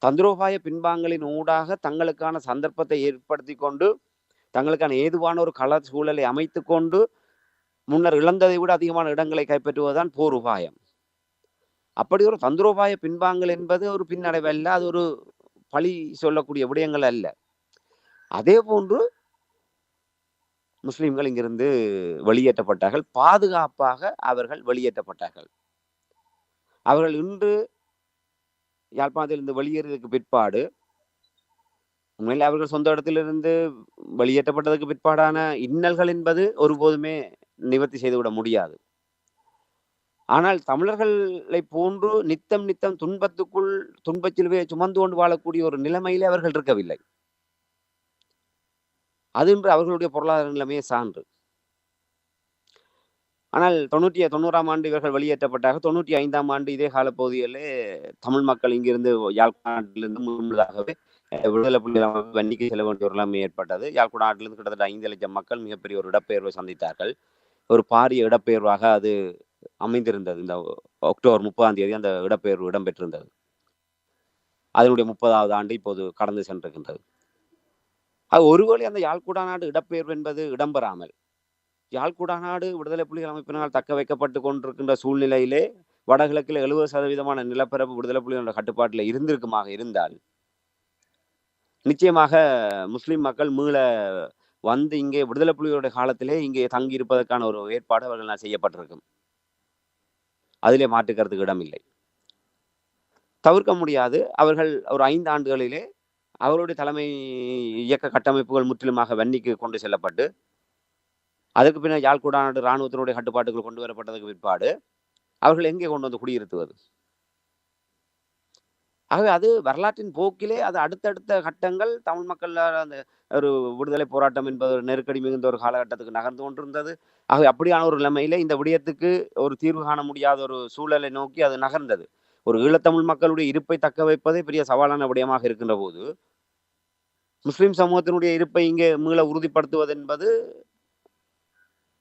தந்திரோபாய பின்பாங்களின் ஊடாக தங்களுக்கான சந்தர்ப்பத்தை ஏற்படுத்தி கொண்டு தங்களுக்கான ஏதுவான ஒரு கள சூழலை அமைத்து கொண்டு முன்னர் இழந்ததை விட அதிகமான இடங்களை கைப்பற்றுவதுதான் போர் உபாயம். அப்படி ஒரு தந்திரோபாய பின்பாங்கள் என்பது ஒரு பின்னடைவு அல்ல, அது ஒரு பழி சொல்லக்கூடிய விடயங்கள் அல்ல. அதே போன்று முஸ்லிம்கள் இங்கிருந்து வெளியேற்றப்பட்டார்கள், பாதுகாப்பாக அவர்கள் வெளியேற்றப்பட்டார்கள். அவர்கள் இன்று யாழ்ப்பாணத்திலிருந்து வெளியேறியதற்கு பிற்பாடு உண்மையில் அவர்கள் சொந்த இடத்திலிருந்து வெளியேற்றப்பட்டதற்கு பிற்பாடான இன்னல்கள் என்பது ஒருபோதுமே நிவர்த்தி செய்துவிட முடியாது. ஆனால் தமிழர்களை போன்று நித்தம் நித்தம் துன்பத்துக்குள் துன்பச்சிலுவையை சுமந்து கொண்டு வாழக்கூடிய ஒரு நிலைமையிலே அவர்கள் இருக்கவில்லை. அது இன்று அவர்களுடைய பொருளாதார நிலைமையை சான்று. ஆனால் 90ஆம் ஆண்டு இவர்கள் வெளியேற்றப்பட்டாக 95ஆம் ஆண்டு இதே காலப்பகுதியிலே தமிழ் மக்கள் இங்கிருந்து யாழ்ப்பாணத்திலிருந்து முழுவதாகவே விடுதலை புலிகள் வன்னிக்கு செல்ல வேண்டிய ஒரு நிலைமை ஏற்பட்டது. யாழ்ப்பாணத்திலிருந்து கிட்டத்தட்ட 5 லட்சம் மக்கள் மிகப்பெரிய ஒரு இடப்பெயர்வை சந்தித்தார்கள். ஒரு பாரிய இடப்பெயர்வாக அது அமைந்திருந்தது. இந்த அக்டோபர் 30ஆம் தேதி அந்த இடப்பெயர்வு இடம்பெற்றிருந்தது. அதனுடைய 30வது ஆண்டு இப்போது கடந்து சென்றிருக்கின்றது. அது ஒருவேளை அந்த யாழ்குடாநாடு இடப்பெயர்வு என்பது இடம்பெறாமல் யாழ்குடாநாடு விடுதலை புலிகள் அமைப்பினால் தக்க வைக்கப்பட்டு கொண்டிருக்கின்ற சூழ்நிலையிலே வடகிழக்கில் 70% நிலப்பரப்பு விடுதலை புலிகளோட கட்டுப்பாட்டில் இருந்திருக்குமாக இருந்தால் நிச்சயமாக முஸ்லிம் மக்கள் மீள வந்து இங்கே விடுதலை புலிகளுடைய காலத்திலே இங்கே தங்கி இருப்பதற்கான ஒரு ஏற்பாடு அவர்கள் செய்யப்பட்டிருக்கும். அதிலே மாற்றுக்கிறதுக்கு இடமில்லை. தவிர்க்க முடியாது. அவர்கள் ஒரு 5 ஆண்டுகளிலே அவருடைய தலைமை இயக்க கட்டமைப்புகள் முற்றிலுமாக வன்னிக்கு கொண்டு செல்லப்பட்டு அதுக்கு பின்னர் யாழ்குடாநாடு இராணுவத்தினுடைய கட்டுப்பாட்டுகள் கொண்டு வரப்பட்டதுக்கு பிற்பாடு அவர்கள் எங்கே கொண்டு வந்து குடியிருத்துவது? ஆகவே அது வரலாற்றின் போக்கிலே அது அடுத்தடுத்த கட்டங்கள் தமிழ் மக்கள் அந்த ஒரு விடுதலை போராட்டம் என்பது ஒரு நெருக்கடி மிகுந்த ஒரு காலகட்டத்துக்கு நகர்ந்து கொண்டிருந்தது. ஆகவே அப்படியான ஒரு நிலைமையில இந்த விடயத்துக்கு ஒரு தீர்வு காண முடியாத ஒரு சூழலை நோக்கி அது நகர்ந்தது. ஒரு ஈழத்தமிழ் மக்களுடைய இருப்பை தக்க வைப்பதே பெரிய சவாலான விடயமாக இருக்கின்ற போது முஸ்லிம் சமூகத்தினுடைய இருப்பை இங்கே மீள உறுதிப்படுத்துவது என்பது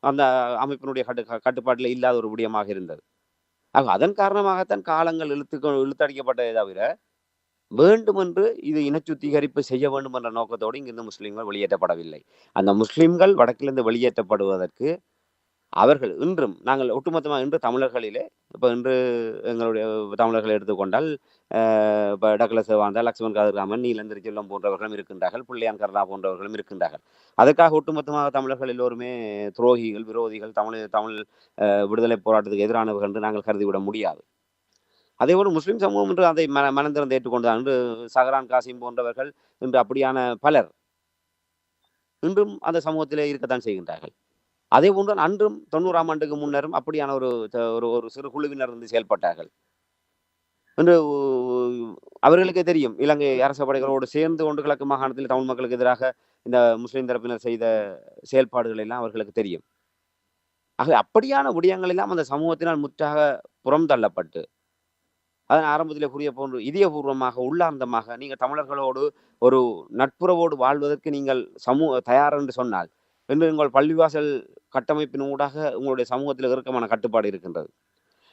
அந்த அமைப்பினுடைய கட்டுப்பாட்டில் இல்லாத ஒரு விடயமாக இருந்தது. ஆக அதன் காரணமாகத்தான் காலங்கள் இழுத்தடிக்கப்பட்டதை தவிர வேண்டுமென்று இது இனச்சுத்திகரிப்பு செய்ய வேண்டும் என்ற நோக்கத்தோடு இங்கிருந்து முஸ்லிம்கள் வெளியேற்றப்படவில்லை. அந்த முஸ்லிம்கள் வடக்கிலிருந்து வெளியேற்றப்படுவதற்கு அவர்கள் இன்றும் நாங்கள் ஒட்டுமொத்தமாக இன்று தமிழர்களிலே இப்போ இன்று எங்களுடைய தமிழர்களை எடுத்துக்கொண்டால் இப்போ டக்ளஸ் வாழ்ந்த லக்ஷ்மண் கதிர்ராமன் நீலந்திரி செல்வம் போன்றவர்களும் இருக்கின்றார்கள், பிள்ளையான் கருணா போன்றவர்களும் இருக்கின்றார்கள். அதுக்காக ஒட்டுமொத்தமாக தமிழர்கள் எல்லோருமே துரோகிகள், விரோதிகள், தமிழ் விடுதலை போராட்டத்துக்கு எதிரானவர்கள் என்று நாங்கள் கருதிவிட முடியாது. அதேபோல் முஸ்லிம் சமூகம் என்று அதை மனந்திறந்து ஏற்றுக்கொண்டுதான் இன்று சஹரான் காசிம் போன்றவர்கள் இன்று அப்படியான பலர் இன்றும் அந்த சமூகத்திலே இருக்கத்தான் செய்கின்றார்கள். அதே போன்று அன்றும் 90ஆம் ஆண்டுக்கு முன்னரும் அப்படியான ஒரு சிறு குழுவினர் இருந்து செயல்பட்டார்கள் என்று அவர்களுக்கே தெரியும். இலங்கை அரச படைகளோடு சேர்ந்து கொண்டு கிழக்கு மாகாணத்தில் தமிழ் மக்களுக்கு எதிராக இந்த முஸ்லிம் தரப்பினர் செய்த செயல்பாடுகள் எல்லாம் அவர்களுக்கு தெரியும். ஆக அப்படியான விடயங்கள் எல்லாம் அந்த சமூகத்தினால் முற்றாக புறம் தள்ளப்பட்டு அதன் ஆரம்பத்திலே கூறிய போன்று இதயபூர்வமாக உள்ளார்ந்தமாக நீங்கள் தமிழர்களோடு ஒரு நட்புறவோடு வாழ்வதற்கு நீங்கள் தயார் என்று சொன்னால் என்று உங்கள் பள்ளிவாசல் கட்டமைப்பின் ஊடாக உங்களுடைய சமூகத்தில் இறுக்கமான கட்டுப்பாடு இருக்கின்றது.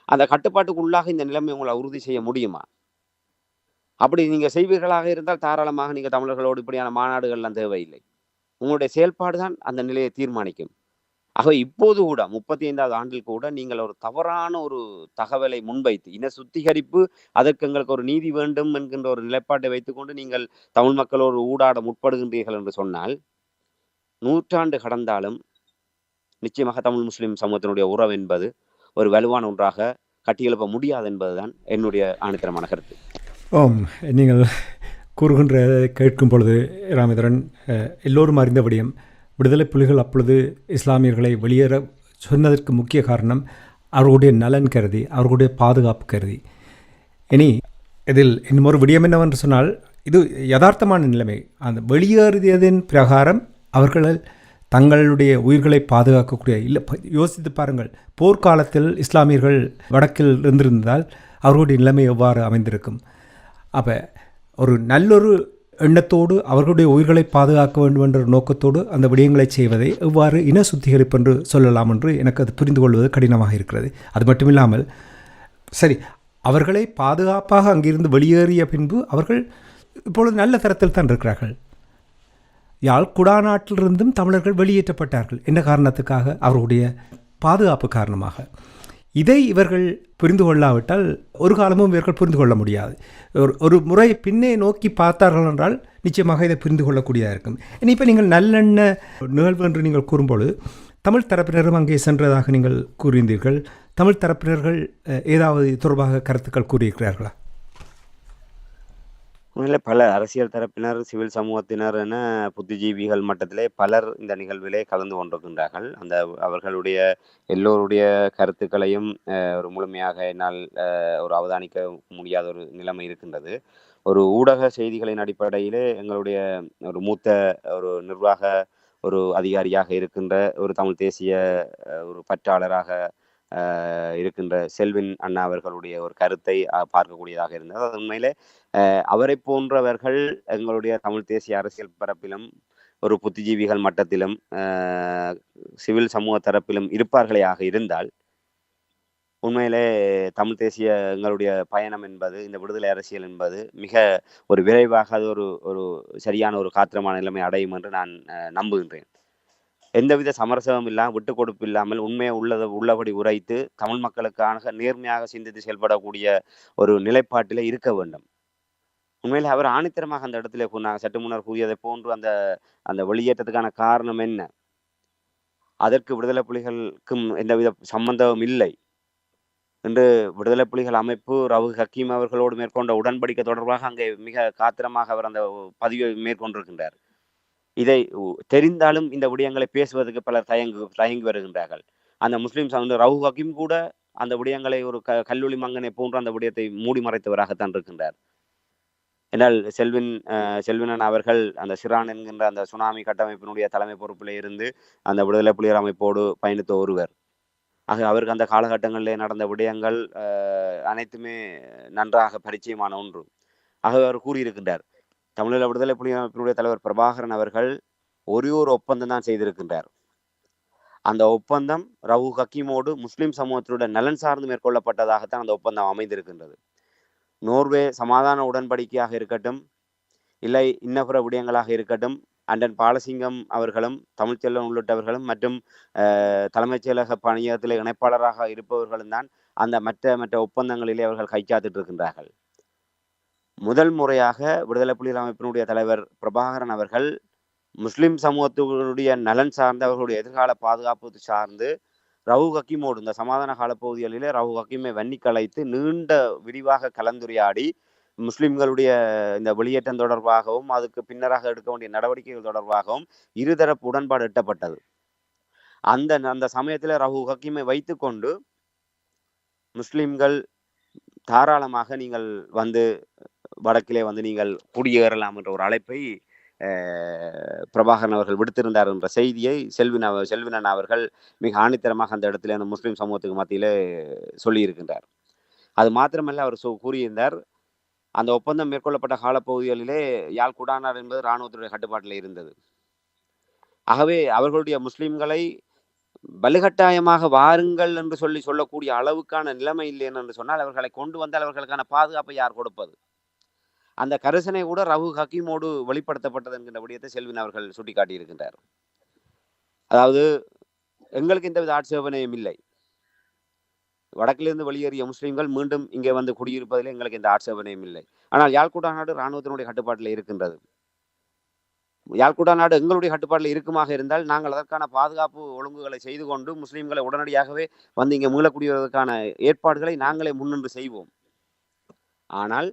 அந்த கட்டுப்பாட்டுக்கு உள்ளாக இந்த நிலைமை உங்களை உறுதி செய்ய முடியுமா? அப்படி நீங்கள் செய்வீர்களாக இருந்தால் தாராளமாக நீங்கள் தமிழர்களோடு இப்படியான மாநாடுகள்லாம் தேவையில்லை. உங்களுடைய செயல்பாடு தான் அந்த நிலையை தீர்மானிக்கும். ஆக இப்போது கூட 35வது ஆண்டில் கூட நீங்கள் ஒரு தவறான ஒரு தகவலை முன்வைத்து இன சுத்திகரிப்பு அதற்கு எங்களுக்கு ஒரு நீதி வேண்டும் என்கின்ற ஒரு நிலைப்பாட்டை வைத்துக்கொண்டு நீங்கள் தமிழ் மக்களோடு ஊடாட முற்படுகின்றீர்கள் என்று சொன்னால் நூற்றாண்டு கடந்தாலும் நிச்சயமாக தமிழ் முஸ்லிம் சமூகத்தினுடைய உறவு என்பது ஒரு வலுவான ஒன்றாக கட்டியெழுப்ப முடியாது என்பதுதான் என்னுடைய ஆணித்தரமான கருத்து. ஓம், நீங்கள் கூறுகின்ற கேட்கும் பொழுது ராமேந்திரன், எல்லோரும் அறிந்த விடயம், விடுதலை புலிகள் அப்பொழுது இஸ்லாமியர்களை வெளியேற சொன்னதற்கு முக்கிய காரணம் அவர்களுடைய நலன் கருதி, அவர்களுடைய பாதுகாப்பு கருதி. இனி இதில் இன்னொரு விடயம் என்னவென்று சொன்னால், இது யதார்த்தமான நிலைமை. அந்த வெளியேறியதின் பிரகாரம் அவர்கள் தங்களுடைய உயிர்களை பாதுகாக்கக்கூடிய இல்லை. யோசித்து பாருங்கள், போர்க்காலத்தில் இஸ்லாமியர்கள் வடக்கில் இருந்திருந்தால் அவர்களுடைய நிலைமை எவ்வாறு அமைந்திருக்கும்? அப்போ ஒரு நல்லொரு எண்ணத்தோடு அவர்களுடைய உயிர்களை பாதுகாக்க வேண்டும் என்ற நோக்கத்தோடு அந்த விடயங்களை செய்வதை எவ்வாறு இன சுத்திகரிப்பு என்று சொல்லலாம் என்று எனக்கு அது புரிந்து கொள்வது கடினமாக இருக்கிறது. அது மட்டுமில்லாமல், சரி, அவர்களை பாதுகாப்பாக அங்கிருந்து வெளியேறிய பின்பு அவர்கள் இப்பொழுது நல்ல தரத்தில் தான் இருக்கிறார்கள். யாழ் குடாநாட்டிலிருந்தும் தமிழர்கள் வெளியேற்றப்பட்டார்கள். என்ன காரணத்துக்காக? அவர்களுடைய பாதுகாப்பு காரணமாக. இதை இவர்கள் புரிந்து கொள்ளாவிட்டால் ஒரு காலமும் இவர்கள் புரிந்து கொள்ள முடியாது. ஒரு முறை பின்னே நோக்கி பார்த்தார்கள் என்றால் நிச்சயமாக இதை புரிந்து கொள்ளக்கூடியதாக இருக்கும். இப்போ நீங்கள் நல்லெண்ண நிகழ்வு என்று நீங்கள் கூறும்பொழுது தமிழ் தரப்பினரும் அங்கே சென்றதாக நீங்கள் கூறியிருந்தீர்கள். தமிழ் தரப்பினர்கள் ஏதாவது தொடர்பாக கருத்துக்கள் கூறியிருக்கிறார்களா? உண்மையிலே பல அரசியல் தரப்பினர், சிவில் சமூகத்தினர் என புத்திஜீவிகள் மட்டத்திலே பலர் இந்த நிகழ்விலே கலந்து கொண்டிருக்கின்றார்கள். அவர்களுடைய எல்லோருடைய கருத்துக்களையும் ஒரு முழுமையாக என்னால் ஒரு அவதானிக்க முடியாத ஒரு நிலைமை இருக்கின்றது. ஒரு ஊடக செய்திகளின் அடிப்படையிலே எங்களுடைய ஒரு மூத்த ஒரு நிர்வாக ஒரு அதிகாரியாக இருக்கின்ற ஒரு தமிழ் தேசிய ஒரு பற்றாளராக இருக்கின்ற செல்வின் அண்ணா அவர்களுடைய ஒரு கருத்தை பார்க்கக்கூடியதாக இருந்தது. அது உண்மையிலே அவரை போன்றவர்கள் எங்களுடைய தமிழ் தேசிய அரசியல் பரப்பிலும் ஒரு புத்திஜீவிகள் மட்டத்திலும் சிவில் சமூக தரப்பிலும் இருப்பார்களே ஆக இருந்தால் உண்மையிலே தமிழ் தேசிய எங்களுடைய பயணம் என்பது, இந்த விடுதலை அரசியல் என்பது மிக ஒரு விரைவாக அது ஒரு சரியான ஒரு காத்திரமான நிலைமை அடையும் என்று நான் நம்புகின்றேன். எந்தவித சமரசமும் இல்லாமல், விட்டு கொடுப்பு இல்லாமல் உண்மையை உள்ளபடி உரைத்து தமிழ் மக்களுக்காக நேர்மையாக சிந்தித்து செயல்படக்கூடிய ஒரு நிலைப்பாட்டிலே இருக்க வேண்டும். உண்மையிலே அவர் ஆணித்தரமாக அந்த இடத்திலே சற்று முன்னர் கூறியதை போன்று அந்த வெளியேற்றத்துக்கான காரணம் என்ன, அதற்கு விடுதலை புலிகளுக்கும் எந்தவித சம்பந்தமும் இல்லை என்று விடுதலை புலிகள் அமைப்பு ரவு ஹக்கீம் அவர்களோடு மேற்கொண்ட உடன்படிக்கை தொடர்பாக அங்கே மிக காத்திரமாக அவர் அந்த பதிவை மேற்கொண்டிருக்கின்றார். இதை தெரிந்தாலும் இந்த விடயங்களை பேசுவதற்கு பலர் தயங்கி வருகின்றார்கள். அந்த முஸ்லிம் ரவு ஹக்கீம் கூட அந்த விடயங்களை ஒரு கல்லூரி மங்கனை போன்று அந்த விடயத்தை மூடி மறைத்தவராகத்தான் இருக்கின்றார். என்றால் செல்வினன் அவர்கள் அந்த சிரான் என்கின்ற அந்த சுனாமி கட்டமைப்பினுடைய தலைமை பொறுப்பில் இருந்து அந்த விடுதலை புலிகள் அமைப்போடு பயணித்த ஒருவர். ஆக அவருக்கு அந்த காலகட்டங்களிலே நடந்த விடயங்கள் அனைத்துமே நன்றாக பரிச்சயமான ஒன்று. ஆக அவர் கூறியிருக்கின்றார், தமிழீழ விடுதலை புலிகள் அமைப்பினுடைய தலைவர் பிரபாகரன் அவர்கள் ஒரு ஒப்பந்தம் தான் செய்திருக்கின்றார். அந்த ஒப்பந்தம் ரவு ஹக்கீமோடு முஸ்லிம் சமூகத்தினுடைய நலன் சார்ந்து மேற்கொள்ளப்பட்டதாகத்தான் அந்த ஒப்பந்தம் அமைந்திருக்கின்றது. நோர்வே சமாதான உடன்படிக்கையாக இருக்கட்டும், இல்லை இன்னபிற விடயங்களாக இருக்கட்டும், அண்டன் பாலசிங்கம் அவர்களும் தமிழ்ச்செல்வன் உள்ளிட்டவர்களும் மற்றும் தலைமைச் செயலக பணியகத்தில் இணைப்பாளராக இருப்பவர்களும் தான் அந்த மற்ற ஒப்பந்தங்களிலே அவர்கள் கைச்சாத்திட்டு இருக்கின்றார்கள். முதல் முறையாக விடுதலை புலிகள் அமைப்பினுடைய தலைவர் பிரபாகரன் அவர்கள் முஸ்லிம் சமூகத்தினுடைய நலன் சார்ந்து, அவர்களுடைய எதிர்கால பாதுகாப்பு சார்ந்து ரவு ஹக்கீமோடு இந்த சமாதான காலப்பகுதிகளிலே ரவு ஹக்கீமை வன்னி கலைத்து நீண்ட விரிவாக கலந்துரையாடி முஸ்லிம்களுடைய இந்த வெளியேற்றம் தொடர்பாகவும் அதுக்கு பின்னராக எடுக்க வேண்டிய நடவடிக்கைகள் தொடர்பாகவும் இருதரப்பு உடன்பாடு எட்டப்பட்டது. அந்த சமயத்தில் ரவு ஹக்கீமை வைத்து கொண்டு முஸ்லிம்கள் தாராளமாக நீங்கள் வந்து வடக்கிலே வந்து நீங்கள் குடியேறலாம் என்ற ஒரு அழைப்பை பிரபாகரன் அவர்கள் விடுத்திருந்தார் என்ற செய்தியை செல்வினன் அவர்கள் மிக ஆணித்தரமாக அந்த இடத்துல அந்த முஸ்லிம் சமூகத்துக்கு மத்தியிலே சொல்லியிருக்கின்றார். அது மாத்திரமல்ல, அவர் கூறியிருந்தார், அந்த ஒப்பந்தம் மேற்கொள்ளப்பட்ட காலப்பகுதிகளிலே யாழ் குடாநாடு என்பது இராணுவத்துடைய கட்டுப்பாட்டில் இருந்தது. ஆகவே அவர்களுடைய முஸ்லிம்களை வலுக்கட்டாயமாக வாருங்கள் என்று சொல்லக்கூடிய அளவுக்கான நிலைமை இல்லை என்று சொன்னால் அவர்களை கொண்டு வந்தால் அவர்களுக்கான பாதுகாப்பை யார் கொடுப்பது? அந்த கரிசனை கூட ரவு ஹக்கீமோடு வெளிப்படுத்தப்பட்டது என்கின்ற விடயத்தை செல்வின் அவர்கள் சுட்டிக்காட்டியிருக்கின்றார். அதாவது எங்களுக்கு எந்தவித ஆட்சேபனையும் இல்லை, வடக்கிலிருந்து வெளியேறிய முஸ்லிம்கள் மீண்டும் இங்கே வந்து குடியிருப்பதில் எங்களுக்கு எந்த ஆட்சேபனையும் இல்லை. ஆனால் யாழ் குடாநாடு இராணுவத்தினுடைய கட்டுப்பாட்டில் இருக்கின்றது. யாழ்குடா நாடு எங்களுடைய கட்டுப்பாட்டில் இருக்குமாக இருந்தால் நாங்கள் அதற்கான பாதுகாப்பு ஒழுங்குகளை செய்து கொண்டு முஸ்லீம்களை உடனடியாகவே வந்து இங்கே மீளக்கூடியதற்கான ஏற்பாடுகளை நாங்களே முன்னின்று செய்வோம். ஆனால்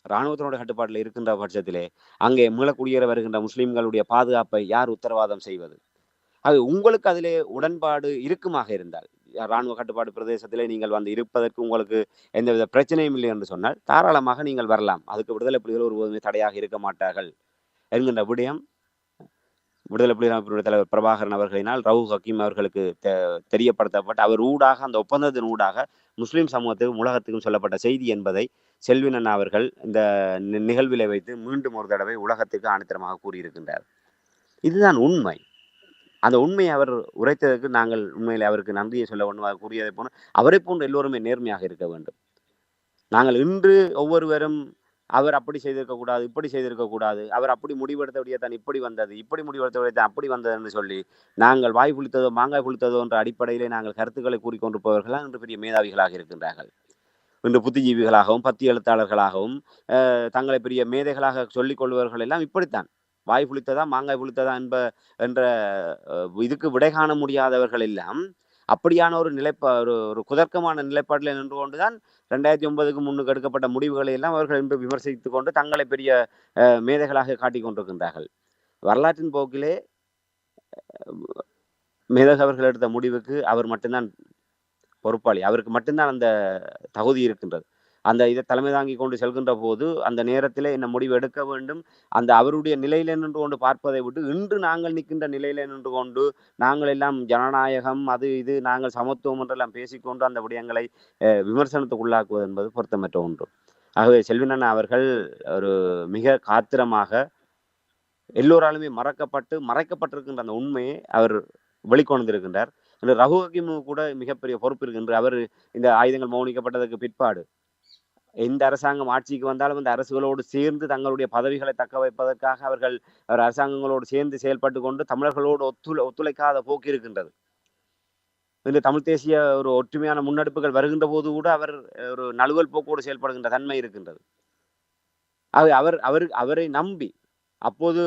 இராணுவத்தினுடைய கட்டுப்பாட்டில் இருக்கின்ற பட்சத்திலே அங்கே மீளக்குடியேற வருகின்ற முஸ்லீம்களுடைய பாதுகாப்பை யார் உத்தரவாதம் செய்வது? அது உங்களுக்கு அதிலே உடன்பாடு இருக்குமாக இருந்தால், இராணுவ கட்டுப்பாடு பிரதேசத்திலே நீங்கள் வந்து இருப்பதற்கு உங்களுக்கு எந்தவித பிரச்சனையும் இல்லை என்று சொன்னால் தாராளமாக நீங்கள் வரலாம். அதுக்கு விடுதலை புலிகள் ஒருபோதுமே தடையாக இருக்க மாட்டார்கள் என்கின்ற விடயம் விடுதலை புலிகள் அமைப்பினுடைய தலைவர் பிரபாகரன் அவர்களினால் ரவுஃப் ஹக்கீம் அவர்களுக்கு தெரியப்படுத்தப்பட்டு அவர் ஊடாக, அந்த ஒப்பந்தத்தின் ஊடாக முஸ்லீம் சமூகத்துக்கும் உலகத்துக்கும் சொல்லப்பட்ட செய்தி என்பதை செல்வின் அண்ணா அவர்கள் இந்த நிகழ்விலை வைத்து மீண்டும் ஒரு தடவை உலகத்துக்கு ஆணித்தரமாக கூறியிருக்கின்றார். இதுதான் உண்மை. அந்த உண்மையை அவர் உரைத்ததற்கு நாங்கள் உண்மையில் அவருக்கு நன்றியை சொல்ல வேண்டும். கூறியதை போன அவரை போன்று எல்லோருமே நேர்மையாக இருக்க வேண்டும். நாங்கள் இன்று ஒவ்வொருவரும் அவர் அப்படி செய்திருக்கக்கூடாது, இப்படி செய்திருக்கக்கூடாது, அவர் அப்படி முடிவெடுத்தபடியே தான் இப்படி வந்தது, இப்படி முடிவெடுத்தபடியே தான் அப்படி வந்தது என்று சொல்லி நாங்கள் வாய் புளித்ததோ மாங்காய் புளித்ததோ என்ற அடிப்படையிலே நாங்கள் கருத்துக்களை கூறிக்கொண்டிருப்பவர்களாக இன்று பெரிய மேதாவிகளாக இருக்கின்றார்கள். இன்று புத்திஜீவிகளாகவும் பத்தி எழுத்தாளர்களாகவும் தங்களை பெரிய மேதைகளாக சொல்லிக் கொள்பவர்கள் எல்லாம் இப்படித்தான். வாய் புளித்ததா மாங்காய் புளித்ததா என்ற இதுக்கு விடை காண முடியாதவர்கள் எல்லாம் அப்படியான ஒரு ஒரு குதர்க்கமான நிலைப்பாட்டில் நின்று கொண்டுதான் 2009க்கு முன்னுக்கு எடுக்கப்பட்ட முடிவுகளை எல்லாம் அவர்கள் இன்று விமர்சித்துக் கொண்டு தங்களை பெரிய மேதைகளாக காட்டிக் கொண்டிருக்கின்றார்கள். வரலாற்றின் போக்கிலே மேதகவர்கள் எடுத்த முடிவுக்கு அவர் மட்டும்தான் பொறுப்பாளி. அவருக்கு மட்டும்தான் அந்த தகுதி இருக்கின்றது. அந்த இதை தலைமை தாங்கி கொண்டு செல்கின்ற போது அந்த நேரத்தில் என்ன முடிவு எடுக்க வேண்டும், அந்த அவருடைய நிலையில நின்று கொண்டு பார்ப்பதை விட்டு இன்று நாங்கள் நிற்கின்ற நிலையில நின்று கொண்டு நாங்கள் எல்லாம் ஜனநாயகம் அது இது நாங்கள் சமத்துவம் என்றெல்லாம் பேசிக்கொண்டு அந்த விடயங்களை விமர்சனத்துக்குள்ளாக்குவது என்பது பொருத்தமற்ற ஒன்று. ஆகவே செல்வினண்ணா அவர்கள் ஒரு மிக காத்திரமாக எல்லோராலுமே மறைக்கப்பட்டிருக்கின்ற அந்த உண்மையை அவர் வெளிக்கொண்டிருக்கின்றார். ரகு ஹக்கீமு கூட மிகப்பெரிய பொறுப்பு இருக்கின்ற அவர் இந்த ஆயுதங்கள் மௌனிக்கப்பட்டதற்கு பிற்பாடு எந்த அரசாங்கம் ஆட்சிக்கு வந்தாலும் அந்த அரசுகளோடு சேர்ந்து தங்களுடைய பதவிகளை தக்க வைப்பதற்காக அவர்கள் அரசாங்கங்களோடு சேர்ந்து செயல்பட்டு கொண்டு தமிழர்களோடு ஒத்துழைக்காத போக்கு இருக்கின்றது. இந்த தமிழ் தேசிய ஒரு ஒற்றுமையான முன்னெடுப்புகள் வருகின்ற போது கூட அவர் ஒரு நழுவல் போக்கோடு செயல்படுகின்ற தன்மை இருக்கின்றது. அவரை நம்பி அப்போது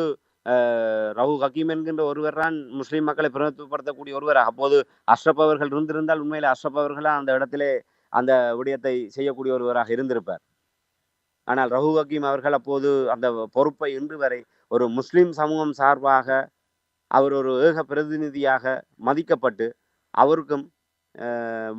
ரவுஃப் ஹக்கீம் என்கின்ற ஒருவர் தான் முஸ்லீம் மக்களை பிரதிநிதித்துவப்படுத்தக்கூடிய ஒருவர். அப்போது அஷ்ரப் அவர்கள் இருந்திருந்தால் உண்மையிலே அஷ்ரப் அவர்களா அந்த இடத்திலே அந்த விடயத்தை செய்யக்கூடிய ஒருவராக இருந்திருப்பார். ஆனால் ரவுஃப் ஹக்கீம் அவர்கள் அப்போது அந்த பொறுப்பை இன்று வரை ஒரு முஸ்லிம் சமூகம் சார்பாக அவர் ஒரு ஏக பிரதிநிதியாக மதிக்கப்பட்டு அவருக்கும்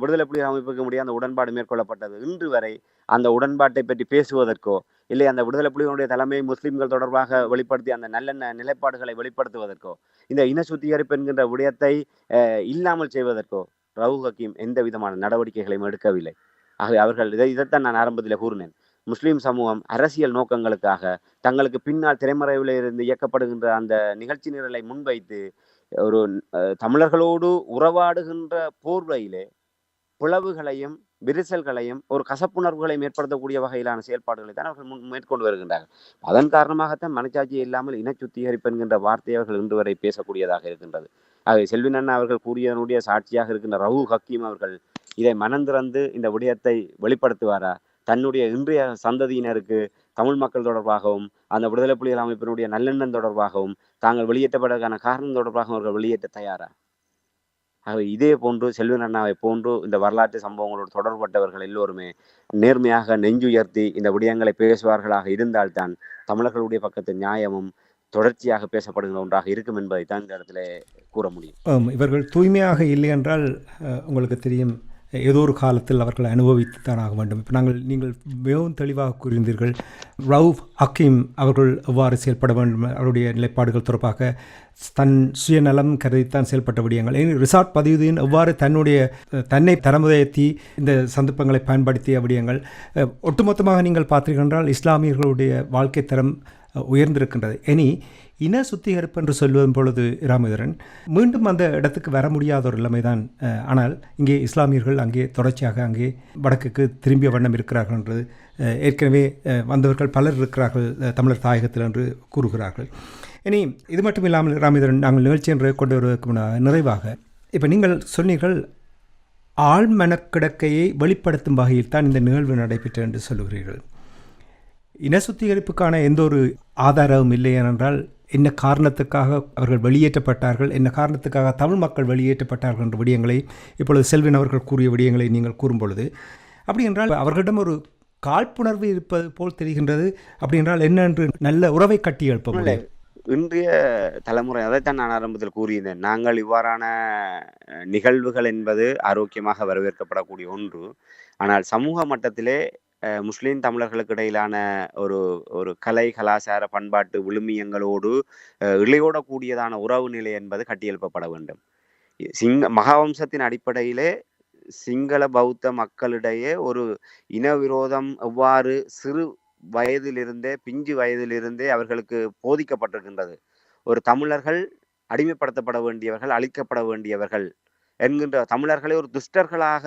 விடுதலை புலிகள் அமைப்புக்கு முடிய அந்த உடன்பாடு மேற்கொள்ளப்பட்டது. இன்று வரை அந்த உடன்பாட்டை பற்றி பேசுவதற்கோ இல்லை அந்த விடுதலை புலிகளுடைய தலைமை முஸ்லிம்கள் தொடர்பாக வெளிப்படுத்திய அந்த நல்லெண்ண நிலைப்பாடுகளை வெளிப்படுத்துவதற்கோ இந்த இன சுத்திகரிப்பு என்கின்ற விடயத்தை இல்லாமல் செய்வதற்கோ ரவுஃப் ஹக்கீம் எந்த விதமான நடவடிக்கைகளையும் எடுக்கவில்லை. ஆகவே அவர்கள் இதைத்தான் நான் ஆரம்பத்தில் கூறினேன். முஸ்லீம் சமூகம் அரசியல் நோக்கங்களுக்காக தங்களுக்கு பின்னால் திரைமறைவில் இருந்து இயக்கப்படுகின்ற அந்த நிகழ்ச்சி நிரலை முன்வைத்து ஒரு தமிழர்களோடு உறவாடுகின்ற போர்வையிலே பிளவுகளையும் விரிசல்களையும் ஒரு கசப்புணர்வுகளையும் ஏற்படுத்தக்கூடிய வகையிலான செயல்பாடுகளை தான் அவர்கள் மேற்கொண்டு வருகின்றார்கள். அதன் காரணமாகத்தான் மனச்சாட்சி இல்லாமல் இன சுத்திகரிப்பு என்கின்ற வார்த்தையை அவர்கள் இன்று வரை பேசக்கூடியதாக இருக்கின்றது. ஆகவே செல்வினண்ணா அவர்கள் கூறியதனுடைய சாட்சியாக இருக்கின்ற ரவுஃப் ஹக்கீம் அவர்கள் இதை மனந்திறந்து இந்த விடயத்தை வெளிப்படுத்துவாரா? தன்னுடைய இன்றைய சந்ததியினருக்கு தமிழ் மக்கள் தொடர்பாகவும் அந்த விடுதலை புலிகள் அமைப்பினுடைய நல்லெண்ணம் தொடர்பாகவும் தாங்கள் வெளியேற்றப்படுவதற்கான காரணம் தொடர்பாகவும் அவர்கள் வெளியேற்ற தயாரா? ஆகவே இதே போன்று செல்வன் அண்ணாவை போன்று இந்த வரலாற்று சம்பவங்களோடு தொடர்பட்டவர்கள் எல்லோருமே நேர்மையாக நெஞ்சுயர்த்தி இந்த விடயங்களை பேசுவார்களாக இருந்தால்தான் தமிழர்களுடைய பக்கத்து நியாயமும் தொடர்ச்சியாக பேசப்படுகிற ஒன்றாக இருக்கும் என்பதை தான் இந்த இடத்துல கூற முடியும். இவர்கள் தூய்மையாக இல்லை என்றால் உங்களுக்கு தெரியும், ஏதோ ஒரு காலத்தில் அவர்கள் அனுபவித்து தான் ஆக வேண்டும். இப்போ நீங்கள் மிகவும் தெளிவாக கூறியிருந்தீர்கள். ரவுஃப் ஹக்கீம் அவர்கள் எவ்வாறு செயல்பட வேண்டும், அவருடைய நிலைப்பாடுகள் தொடர்பாக தன் சுயநலம் கருதித்தான் செயல்பட்ட விடயங்கள். ரிசார்ட் பதிவுதீன் எவ்வாறு தன்னை தரமுதையத்தி இந்த சந்தர்ப்பங்களை பயன்படுத்திய விடயங்கள் ஒட்டுமொத்தமாக நீங்கள் பார்த்தீர்கள் என்றால் இஸ்லாமியர்களுடைய வாழ்க்கை தரம் உயர்ந்திருக்கின்றது. இனி இன சுத்திகரிப்பு என்று சொல்வதும் பொழுது ராமேந்திரன் மீண்டும் அந்த இடத்துக்கு வர முடியாத ஒரு நிலைமை தான். ஆனால் இங்கே இஸ்லாமியர்கள் அங்கே தொடர்ச்சியாக அங்கே வடக்குக்கு திரும்பிய வண்ணம் இருக்கிறார்கள் என்று ஏற்கனவே வந்தவர்கள் பலர் இருக்கிறார்கள் தமிழர் தாயகத்தில் என்று கூறுகிறார்கள். இனி இது மட்டும் இல்லாமல் ராமேந்திரன், நாங்கள் நிகழ்ச்சி என்று கொண்டு வருவதற்கு நிறைவாக இப்போ நீங்கள் சொன்னீர்கள் ஆழ்மனக்கிடக்கையை வெளிப்படுத்தும் வகையில் தான் இந்த நிகழ்வு நடைபெற்றது என்று சொல்லுகிறீர்கள். இன சுத்திகரிப்புக்கான எந்த ஒரு ஆதாரமும் இல்லை ஏனென்றால் என்ன காரணத்துக்காக அவர்கள் வெளியேற்றப்பட்டார்கள், என்ன காரணத்துக்காக தமிழ் மக்கள் வெளியேற்றப்பட்டார்கள் என்ற விடயங்களை இப்பொழுது செல்வின் அவர்கள் கூறிய விடயங்களை நீங்கள் கூறும் பொழுது, அப்படி என்றால் அவர்களிடம் ஒரு காழ்ப்புணர்வு இருப்பது போல் தெரிகின்றது. அப்படி என்றால் என்ன என்று நல்ல உறவை கட்டி எழுப்ப முடியும். இன்றைய தலைமுறை அதைத்தான் நான் ஆரம்பத்தில் கூறியிருந்தேன். நாங்கள் இவ்வாறான நிகழ்வுகள் என்பது ஆரோக்கியமாக வரவேற்கப்படக்கூடிய ஒன்று. ஆனால் சமூக மட்டத்திலே முஸ்லிம் தமிழர்களுக்கு இடையிலான ஒரு ஒரு கலை கலாச்சார பண்பாட்டு விழுமியங்களோடு இழையோடக்கூடியதான உறவு நிலை என்பது கட்டியெழுப்பப்பட வேண்டும். மகாவம்சத்தின் அடிப்படையிலே சிங்கள பௌத்த மக்களிடையே ஒரு இன விரோதம் எவ்வாறு சிறு வயதிலிருந்தே பிஞ்சு வயதிலிருந்தே அவர்களுக்கு போதிக்கப்பட்டிருக்கின்றது. ஒரு தமிழர்கள் அடிமைப்படுத்தப்பட வேண்டியவர்கள், அழிக்கப்பட வேண்டியவர்கள் என்கின்ற தமிழர்களை ஒரு துஷ்டர்களாக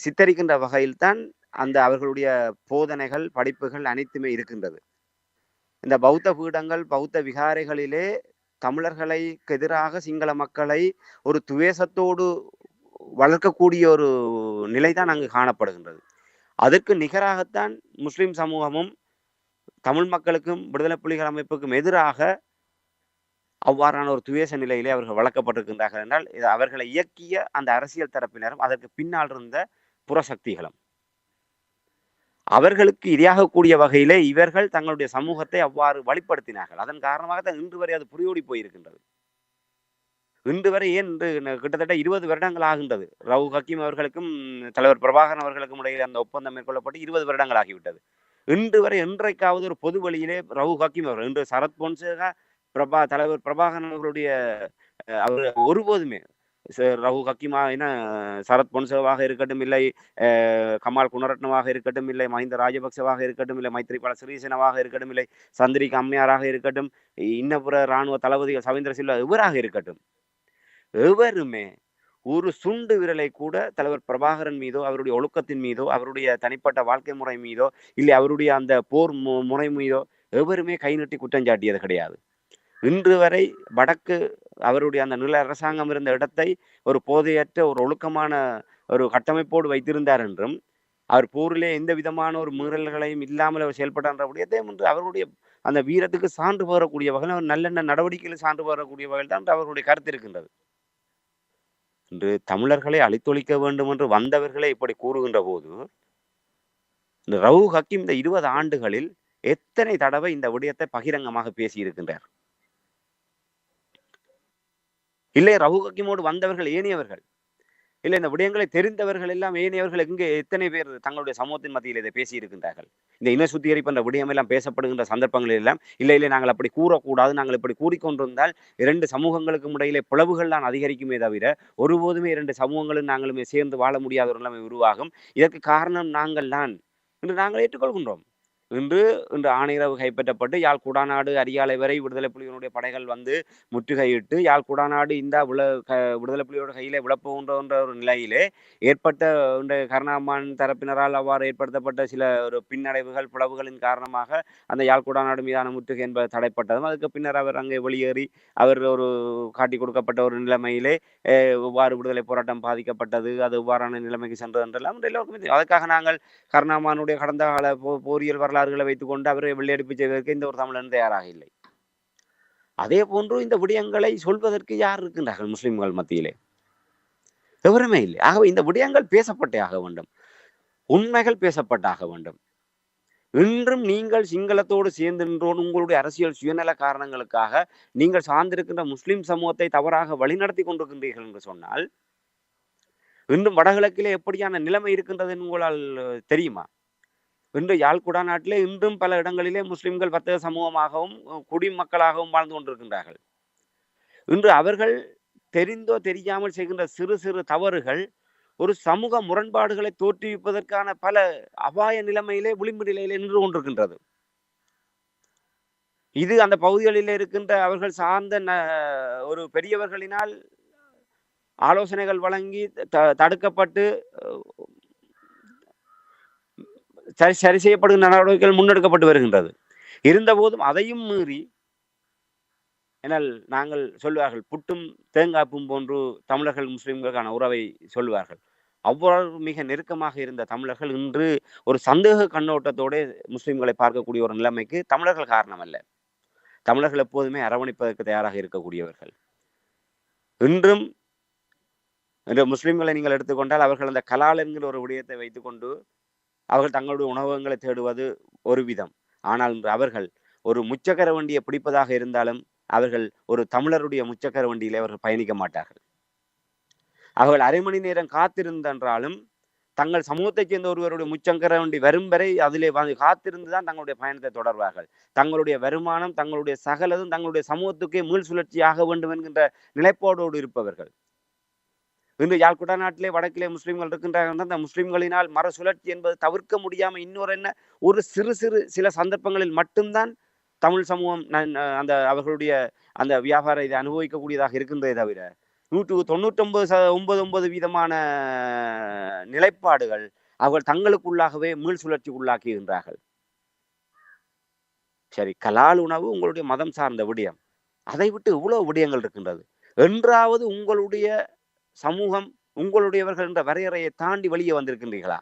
சித்தரிக்கின்ற வகையில்தான் அந்த அவர்களுடைய போதனைகள் படிப்புகள் அனைத்துமே இருக்கின்றது. இந்த பௌத்த பீடங்கள் பௌத்த விகாரைகளிலே தமிழர்களுக்கு எதிராக சிங்கள மக்களை ஒரு துவேஷத்தோடு வளர்க்கக்கூடிய ஒரு நிலைதான் அங்கு காணப்படுகின்றது. அதற்கு நிகராகத்தான் முஸ்லிம் சமூகமும் தமிழ் மக்களுக்கும் விடுதலை புலிகள் அமைப்புக்கும் எதிராக அவ்வாறான ஒரு துவேஷ நிலையிலே அவர்கள் வளர்க்கப்பட்டிருக்கின்றார்கள் என்றால் அவர்களை இயக்கிய அந்த அரசியல் தரப்பினரும் அதற்கு பின்னால் இருந்த புறசக்திகளும் அவர்களுக்கு இரையாகக்கூடிய வகையிலே இவர்கள் தங்களுடைய சமூகத்தை அவ்வாறு வழிப்படுத்தினார்கள். அதன் காரணமாக தான் இன்று வரை அது புரியோடி போயிருக்கின்றது. இன்று வரை ஏன் கிட்டத்தட்ட 20 வருடங்கள் ஆகின்றது. ரவுப் ஹக்கீம் அவர்களுக்கும் தலைவர் பிரபாகரன் அவர்களுக்கும் இடையில் அந்த ஒப்பந்தம் மேற்கொள்ளப்பட்டு 20 வருடங்கள் ஆகிவிட்டது. இன்று வரை என்றைக்காவது ஒரு பொது வழியிலே ரவுப் ஹக்கீம் அவர்கள், இன்று சரத் பொன்சேகா தலைவர் பிரபாகரன் அவர்களுடைய அவர் ஒருபோதுமே ரவுப் ஹக்கீமா என சரத் பொன்சேகாவாக இருக்கட்டும், இல்லை கமால் குணரட்னவாக இருக்கட்டும், இல்லை மஹிந்த ராஜபக்சவாக இருக்கட்டும், இல்லை மைத்ரிபால சிறிசேனவாக இருக்கட்டும், இல்லை சந்திரிகா அம்மையாராக இருக்கட்டும், இன்னப்புற இராணுவ தளபதிகள் சவேந்திர சில்வா எவராக இருக்கட்டும், எவருமே ஒரு சுண்டு விரலை கூட தலைவர் பிரபாகரன் மீதோ அவருடைய ஒழுக்கத்தின் மீதோ அவருடைய தனிப்பட்ட வாழ்க்கை முறை மீதோ இல்லை அவருடைய அந்த போர் முறை மீதோ எவருமே கை நீட்டி குற்றம் சாட்டியது கிடையாது. இன்று வரை வடக்கு அவருடைய அந்த நில அரசாங்கம் இருந்த இடத்தை ஒரு போதையற்ற ஒரு ஒழுக்கமான ஒரு கட்டமைப்போடு வைத்திருந்தார் என்றும் அவர் போரிலே எந்த விதமான ஒரு மீறல்களையும் இல்லாமல் அவர் செயல்பட்டார் என்று அவருடைய அந்த வீரத்துக்கு சான்று பெறக்கூடிய வகையில் அவர் நல்லெண்ண நடவடிக்கையில் சான்று பெறக்கூடிய வகையில் தான் அவர்களுடைய கருத்து இருக்கின்றது. இன்று தமிழர்களை அழித்தொழிக்க வேண்டும் என்று வந்தவர்களே இப்படி கூறுகின்ற போது இந்த ரவுப் ஹக்கீம் இந்த 20 ஆண்டுகளில் எத்தனை தடவை இந்த விடயத்தை பகிரங்கமாக பேசியிருக்கின்றார்? இல்லை ரவுப் ஹக்கீமோடு வந்தவர்கள் ஏனையவர்கள், இல்லை இந்த விடயங்களை தெரிந்தவர்கள் எல்லாம் ஏனையவர்கள் எங்கே எத்தனை பேர் தங்களுடைய சமூகத்தின் மத்தியில் இதை பேசியிருக்கின்றார்கள்? இந்த இன சுத்திகரிப்பு என்ற விடயம் எல்லாம் பேசப்படுகின்ற சந்தர்ப்பங்களில் எல்லாம் இல்லை நாங்கள் அப்படி கூறக்கூடாது, நாங்கள் இப்படி கூறிக்கொண்டிருந்தால் 2 சமூகங்களுக்கும் இடையிலே பிளவுகள் தான் அதிகரிக்குமே தவிர ஒருபோதுமே 2 சமூகங்களும் நாங்களுமே சேர்ந்து வாழ முடியாத ஒரு நிலைமை உருவாகும். இதற்கு காரணம் நாங்கள் தான் என்று நாங்கள் ஏற்றுக்கொள்கின்றோம். இன்று ஆணையரவு கைப்பற்றப்பட்டு யாழ் குடாநாடு அரியாலை வரை விடுதலை புலிகளுடைய படைகள் வந்து முற்றுகையிட்டு யாழ் குடாநாடு இந்த விடுதலை புலியோட கையிலே விழப்போன்ற ஒரு நிலையிலே ஏற்பட்ட கருணாமான் தரப்பினரால் அவ்வாறு ஏற்படுத்தப்பட்ட சில ஒரு பின்னடைவுகள் பிளவுகளின் காரணமாக அந்த யாழ் குடாநாடு மீதான முற்றுகை என்பது தடைப்பட்டதும் அதுக்கு பின்னர் அவர் அங்கே வெளியேறி அவர் ஒரு காட்டி கொடுக்கப்பட்ட ஒரு நிலைமையிலே எவ்வாறு விடுதலை போராட்டம் பாதிக்கப்பட்டது, அது எவ்வாறான நிலைமைக்கு சென்றது என்றெல்லாம் எல்லோருக்குமே. அதுக்காக நாங்கள் கருணாமானுடைய கடந்த கால போரியல் வரலாறுகளை வைத்துக் கொண்டு அவரை வெள்ளையடிப்பு செய்வதற்கு இந்த ஒரு தமிழன் தயாராக இல்லை. அதே போன்று இந்த விடயங்களை சொல்வதற்கு யார் இருக்கின்றார்கள் முஸ்லிம்கள் மத்தியிலே? எவருமே இல்லை. ஆகவே இந்த விடயங்கள் பேசப்பட்டே ஆக வேண்டும், உண்மைகள் பேசப்பட்டாக வேண்டும். இன்றும் நீங்கள் சிங்களத்தோடு சேர்ந்து நின்றோடு உங்களுடைய அரசியல் சுயநல காரணங்களுக்காக நீங்கள் சார்ந்திருக்கின்ற முஸ்லிம் சமூகத்தை தவறாக வழிநடத்தி கொண்டிருக்கின்றீர்கள் என்று சொன்னால் இன்றும் வடகிழக்கிலே எப்படியான நிலைமை இருக்கின்றது உங்களால் தெரியுமா? இன்று யாழ் குடாநாட்டிலே இன்றும் பல இடங்களிலே முஸ்லிம்கள் வர்த்தக சமூகமாகவும் குடிமக்களாகவும் வாழ்ந்து கொண்டிருக்கின்றார்கள். இன்று அவர்கள் தெரிந்தோ தெரியாமல் செய்கின்ற சிறு சிறு தவறுகள் ஒரு சமூக முரண்பாடுகளை தோற்றுவிப்பதற்கான பல அபாய நிலைமையிலே விளிம்பு நிலையிலே நின்று கொண்டிருக்கின்றது. இது அந்த பகுதிகளில் இருக்கின்ற அவர்கள் சார்ந்த ஒரு பெரியவர்களினால் ஆலோசனைகள் வழங்கி தடுக்கப்பட்டு சரி செய்யப்படுகின்ற நடவடிக்கைகள் முன்னெடுக்கப்பட்டு வருகின்றது. இருந்த போதும் அதையும் மீறி என்னால் நாங்கள் சொல்வார்கள் புட்டும் தேங்காப்பும் போன்று தமிழர்கள் முஸ்லிம்களுக்கான உறவை சொல்வார்கள். அவ்வளவு மிக நெருக்கமாக இருந்த தமிழர்கள் இன்று ஒரு சந்தேக கண்ணோட்டத்தோடு முஸ்லிம்களை பார்க்கக்கூடிய ஒரு நிலைமைக்கு தமிழர்கள் காரணம் அல்ல. தமிழர்கள் எப்போதுமே அரவணைப்பதற்கு தயாராக இருக்கக்கூடியவர்கள். இன்றும் இந்த முஸ்லிம்களை நீங்கள் எடுத்துக்கொண்டால் அவர்கள் அந்த கலால் என்கிற ஒரு விடயத்தை வைத்துக்கொண்டு அவர்கள் தங்களுடைய உணவகங்களை தேடுவது ஒரு விதம். ஆனால் இன்று அவர்கள் ஒரு முச்சக்கர வண்டியை பிடிப்பதாக இருந்தாலும் அவர்கள் ஒரு தமிழருடைய முச்சக்கர வண்டியிலே அவர்கள் பயணிக்க மாட்டார்கள். அவர்கள் அரை மணி நேரம் காத்திருந்தென்றாலும் தங்கள் சமூகத்தைச் சேர்ந்த ஒருவருடைய முச்சக்கர வண்டி வரும் வரை அதிலே காத்திருந்துதான் தங்களுடைய பயணத்தை தொடர்வார்கள். தங்களுடைய வருமானம், தங்களுடைய சகலதும் தங்களுடைய சமூகத்துக்கே மீள் சுழற்சியாக வேண்டும் என்கின்ற நிலைப்பாடோடு இருப்பவர்கள். இன்று யாழ் குடாநாட்டிலே வடக்கிலே முஸ்லிம்கள் இருக்கின்றார்கள். அந்த முஸ்லிம்களினால் மர சுழற்சி என்பது தவிர்க்க முடியாமல் இன்னொரு என்ன ஒரு சிறு சில சந்தர்ப்பங்களில் மட்டும்தான் தமிழ் சமூகம் அந்த அவர்களுடைய அந்த வியாபார இதை அனுபவிக்கக்கூடியதாக இருக்கின்றதே தவிர 99% நிலைப்பாடுகள் அவர்கள் தங்களுக்குள்ளாகவே மீள் சுழற்சிக்குள்ளாக்குகின்றார்கள். சரி, கலால் உணவு உங்களுடைய மதம் சார்ந்த விடயம், அதை விட்டு இவ்வளவு விடயங்கள் இருக்கின்றது. என்றாவது உங்களுடைய சமூகம் உங்களுடையவர்கள் என்ற வரையறையை தாண்டி வெளியே வந்திருக்கின்றீர்களா?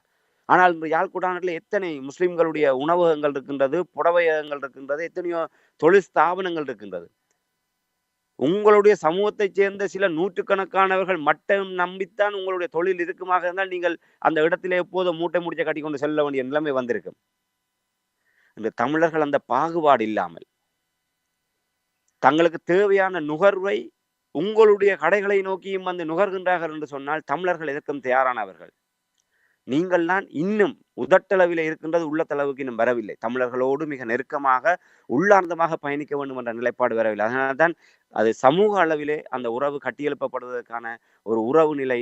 ஆனால் இன்று யாழ் குடாநாட்டில் எத்தனை முஸ்லிம்களுடைய உணவகங்கள் இருக்கின்றது, புடவையகங்கள் இருக்கின்றது, எத்தனையோ தொழில் ஸ்தாபனங்கள் இருக்கின்றது. உங்களுடைய சமூகத்தைச் சேர்ந்த சில நூற்றுக்கணக்கானவர்கள் மட்டும் நம்பித்தான் உங்களுடைய தொழில் இருக்குமாக இருந்தால் நீங்கள் அந்த இடத்திலே எப்போதும் மூட்டை முடிச்ச கட்டி கொண்டு செல்ல வேண்டிய நிலைமை வந்திருக்கும். இந்த தமிழர்கள் அந்த பாகுபாடு இல்லாமல் தங்களுக்கு தேவையான நுகர்வை உங்களுடைய கடைகளை நோக்கியும் வந்து நுகர்கின்றார்கள் என்று சொன்னால் தமிழர்கள் எதற்கும் தயாரானவர்கள். நீங்கள் தான் இன்னும் உதட்டளவில் இருக்கின்றது, உள்ளத்தளவுக்கு இன்னும் வரவில்லை. தமிழர்களோடு மிக நெருக்கமாக உள்ளார்ந்தமாக பயணிக்க வேண்டும் என்ற நிலைப்பாடு வரவில்லை. அதனால்தான் அது சமூக அளவிலே அந்த உறவு கட்டியெழுப்பப்படுவதற்கான ஒரு உறவு நிலை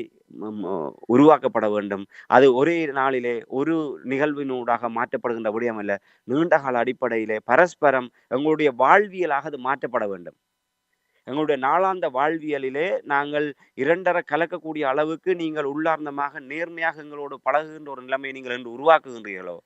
உருவாக்கப்பட வேண்டும். அது ஒரே நாளிலே ஒரு நிகழ்வினூடாக மாற்றப்படுகின்ற விடயம் அல்ல. நீண்டகால அடிப்படையிலே பரஸ்பரம் எங்களுடைய வாழ்வியலாக அது மாற்றப்பட வேண்டும். எங்களுடைய நாளாந்த வாழ்வியலிலே நாங்கள் இரண்டரை கலக்கக்கூடிய அளவுக்கு நீங்கள் உள்ளார்ந்தமாக நேர்மையாக எங்களோடு பழகுகின்ற ஒரு நிலைமையை நீங்கள் என்று உருவாக்குகின்றீர்களோ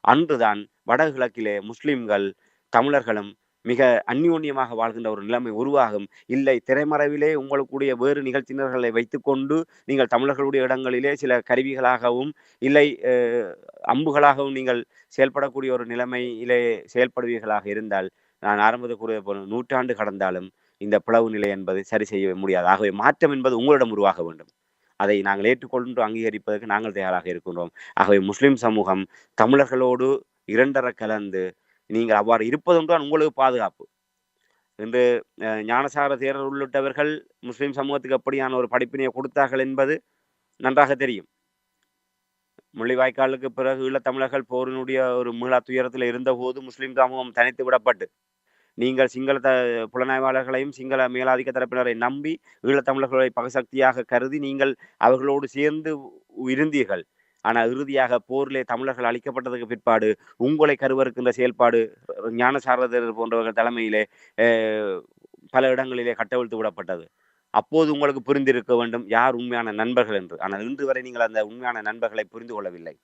அன்றுதான் வடகிழக்கிலே முஸ்லிம்கள் தமிழர்களும் மிக அந்யோன்யமாக வாழ்கின்ற ஒரு நிலைமை உருவாகும். இல்லை, திரைமறைவிலே உங்களுடைய வேறு நிகழ்ச்சியினர்களை வைத்துக்கொண்டு நீங்கள் தமிழர்களுடைய இடங்களிலே சில கருவிகளாகவும் இல்லை அம்புகளாகவும் நீங்கள் செயல்படக்கூடிய ஒரு நிலைமையிலே செயல்படுவீர்களாக இருந்தால் நான் ஆரம்பத்தில் கூறிய போல 100 ஆண்டு கடந்தாலும் இந்த பிளவு நிலை என்பது சரி செய்ய முடியாது. ஆகவே மாற்றம் என்பது உங்களிடம் உருவாக வேண்டும். அதை நாங்கள் ஏற்றுக்கொண்டு அங்கீகரிப்பதற்கு நாங்கள் தயாராக இருக்கின்றோம். ஆகவே முஸ்லிம் சமூகம் தமிழர்களோடு இரண்டரை கலந்து நீங்கள் அவ்வாறு இருப்பதொன்றுதான் உங்களுக்கு பாதுகாப்பு. இன்று ஞானசார தேரர் உள்ளிட்டவர்கள் முஸ்லிம் சமூகத்துக்கு எப்படியான ஒரு படிப்பினையை கொடுத்தார்கள் என்பது நன்றாக தெரியும். முள்ளிவாய்க்காலுக்கு பிறகு ஈழத்தமிழர்கள் போரினுடைய ஒரு மீளா துயரத்தில் இருந்தபோது முஸ்லிம் சமூகம் தனித்து விடப்பட்டு நீங்கள் சிங்கள புலனாய்வாளர்களையும் சிங்கள மேலாதிக்க தரப்பினரை நம்பி ஈழத்தமிழர்களை பகசக்தியாக கருதி நீங்கள் அவர்களோடு சேர்ந்து இருந்தீர்கள். ஆனால் இறுதியாக போரிலே தமிழர்கள் அழிக்கப்பட்டதுக்கு பிற்பாடு உங்களை கருவறுக்கின்ற செயல்பாடு ஞானசாரதர் போன்றவர்கள் தலைமையிலே பல இடங்களிலே கட்டவிழ்த்து விடப்பட்டது. அப்போது உங்களுக்கு புரிந்திருக்க வேண்டும் யார் உண்மையான நண்பர்கள் என்று. ஆனால் இன்று வரை நீங்கள் அந்த உண்மையான நண்பர்களை புரிந்து கொள்ளவில்லை.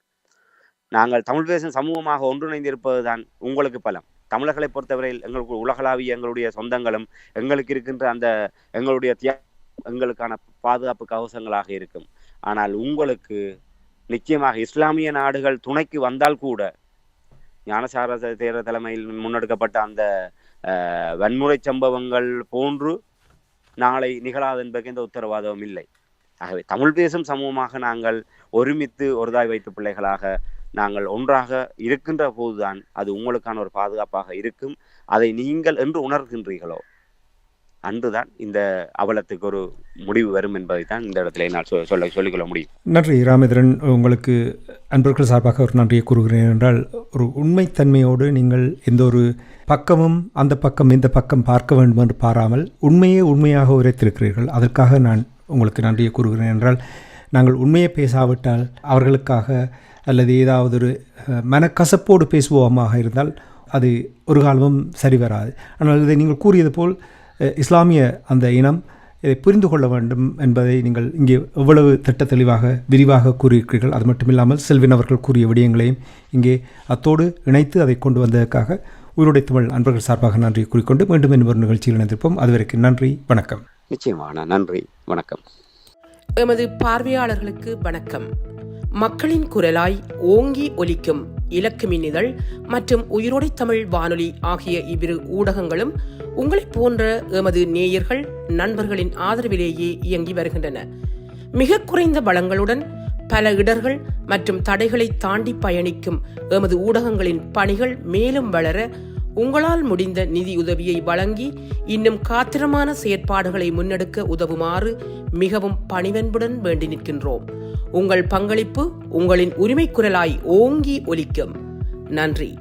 நாங்கள் தமிழ் பேசும் சமூகமாக ஒன்றிணைந்திருப்பதுதான் உங்களுக்கு பலம். தமிழர்களை பொறுத்தவரையில் எங்களுக்கு உலகளாவிய எங்களுடைய சொந்தங்களும் எங்களுக்கு இருக்கின்ற அந்த எங்களுடைய எங்களுக்கான பாதுகாப்பு கவசங்களாக இருக்கும். ஆனால் உங்களுக்கு நிச்சயமாக இஸ்லாமிய நாடுகள் துணைக்கு வந்தால் கூட ஞானசார தேரர் தலைமையில் முன்னெடுக்கப்பட்ட அந்த வன்முறை சம்பவங்கள் போன்று நாளை நிகழாது என்பதற்கு எந்த உத்தரவாதமும் இல்லை. ஆகவே தமிழ் பேசும் சமூகமாக நாங்கள் ஒருமித்து ஒருதாய் வைத்து பிள்ளைகளாக நாங்கள் ஒன்றாக இருக்கின்ற போதுதான் அது உங்களுக்கான ஒரு பாதுகாப்பாக இருக்கும். அதை நீங்கள் என்று உணர்கின்றீர்களோ அன்றுதான் இந்த அவலத்துக்கு ஒரு முடிவு வரும் என்பதை தான் இந்த இடத்துல நான் சொல்லிக்கொள்ள முடியும். நன்றி ராமேந்திரன். உங்களுக்கு அன்பர்கள் சார்பாக ஒரு நன்றியை கூறுகிறேன். என்றால் ஒரு உண்மைத்தன்மையோடு நீங்கள் எந்த ஒரு பக்கமும் அந்த பக்கம் இந்த பக்கம் பார்க்க வேண்டும் என்று பாராமல் உண்மையே உண்மையாக உரைத்திருக்கிறீர்கள். அதற்காக நான் உங்களுக்கு நன்றியை கூறுகிறேன். என்றால் நாங்கள் உண்மையை பேசாவிட்டால் அவர்களுக்காக அல்லது ஏதாவது ஒரு மனக்கசப்போடு பேசுவோமாக இருந்தால் அது ஒரு காலமும் சரி வராது. ஆனால் இதை நீங்கள் கூறியது போல் இஸ்லாமிய அந்த இனம் இதை புரிந்து கொள்ள வேண்டும் என்பதை நீங்கள் இங்கே எவ்வளவு திட்ட தெளிவாக விரிவாக கூறியிருக்கிறீர்கள். அது மட்டுமில்லாமல் செல்வின் அவர்கள் கூறிய விடயங்களையும் இங்கே அத்தோடு இணைத்து அதை கொண்டு வந்ததற்காக உயிரோடை தமிழ் அன்பர்கள் சார்பாக நன்றி கூறிக்கொண்டு மீண்டும் இன்னொரு நிகழ்ச்சியில் இணைந்திருப்போம். அதுவரைக்கும் நன்றி, வணக்கம். நிச்சயமான நன்றி, வணக்கம். எமது பார்வையாளர்களுக்கு வணக்கம். மக்களின் குரலாய் ஓங்கி ஒலிக்கும் இலக்கு மின்னிதழ் மற்றும் உயிரோடை தமிழ் வானொலி ஆகிய இவ்விரு ஊடகங்களும் உங்களைப் போன்ற எமது நேயர்கள் நண்பர்களின் ஆதரவிலேயே இயங்கி வருகின்றன. மிக குறைந்த வளங்களுடன் பல இடர்கள் மற்றும் தடைகளை தாண்டி பயணிக்கும் எமது ஊடகங்களின் பணிகள் மேலும் வளர உங்களால் முடிந்த நிதியுதவியை வழங்கி இன்னும் காத்திரமான செயற்பாடுகளை முன்னெடுக்க உதவுமாறு மிகவும் பணிவன்புடன் வேண்டி நிற்கின்றோம். உங்கள் பங்களிப்பு உங்களின் உரிமை குரலாய் ஓங்கி ஒலிக்கும். நன்றி.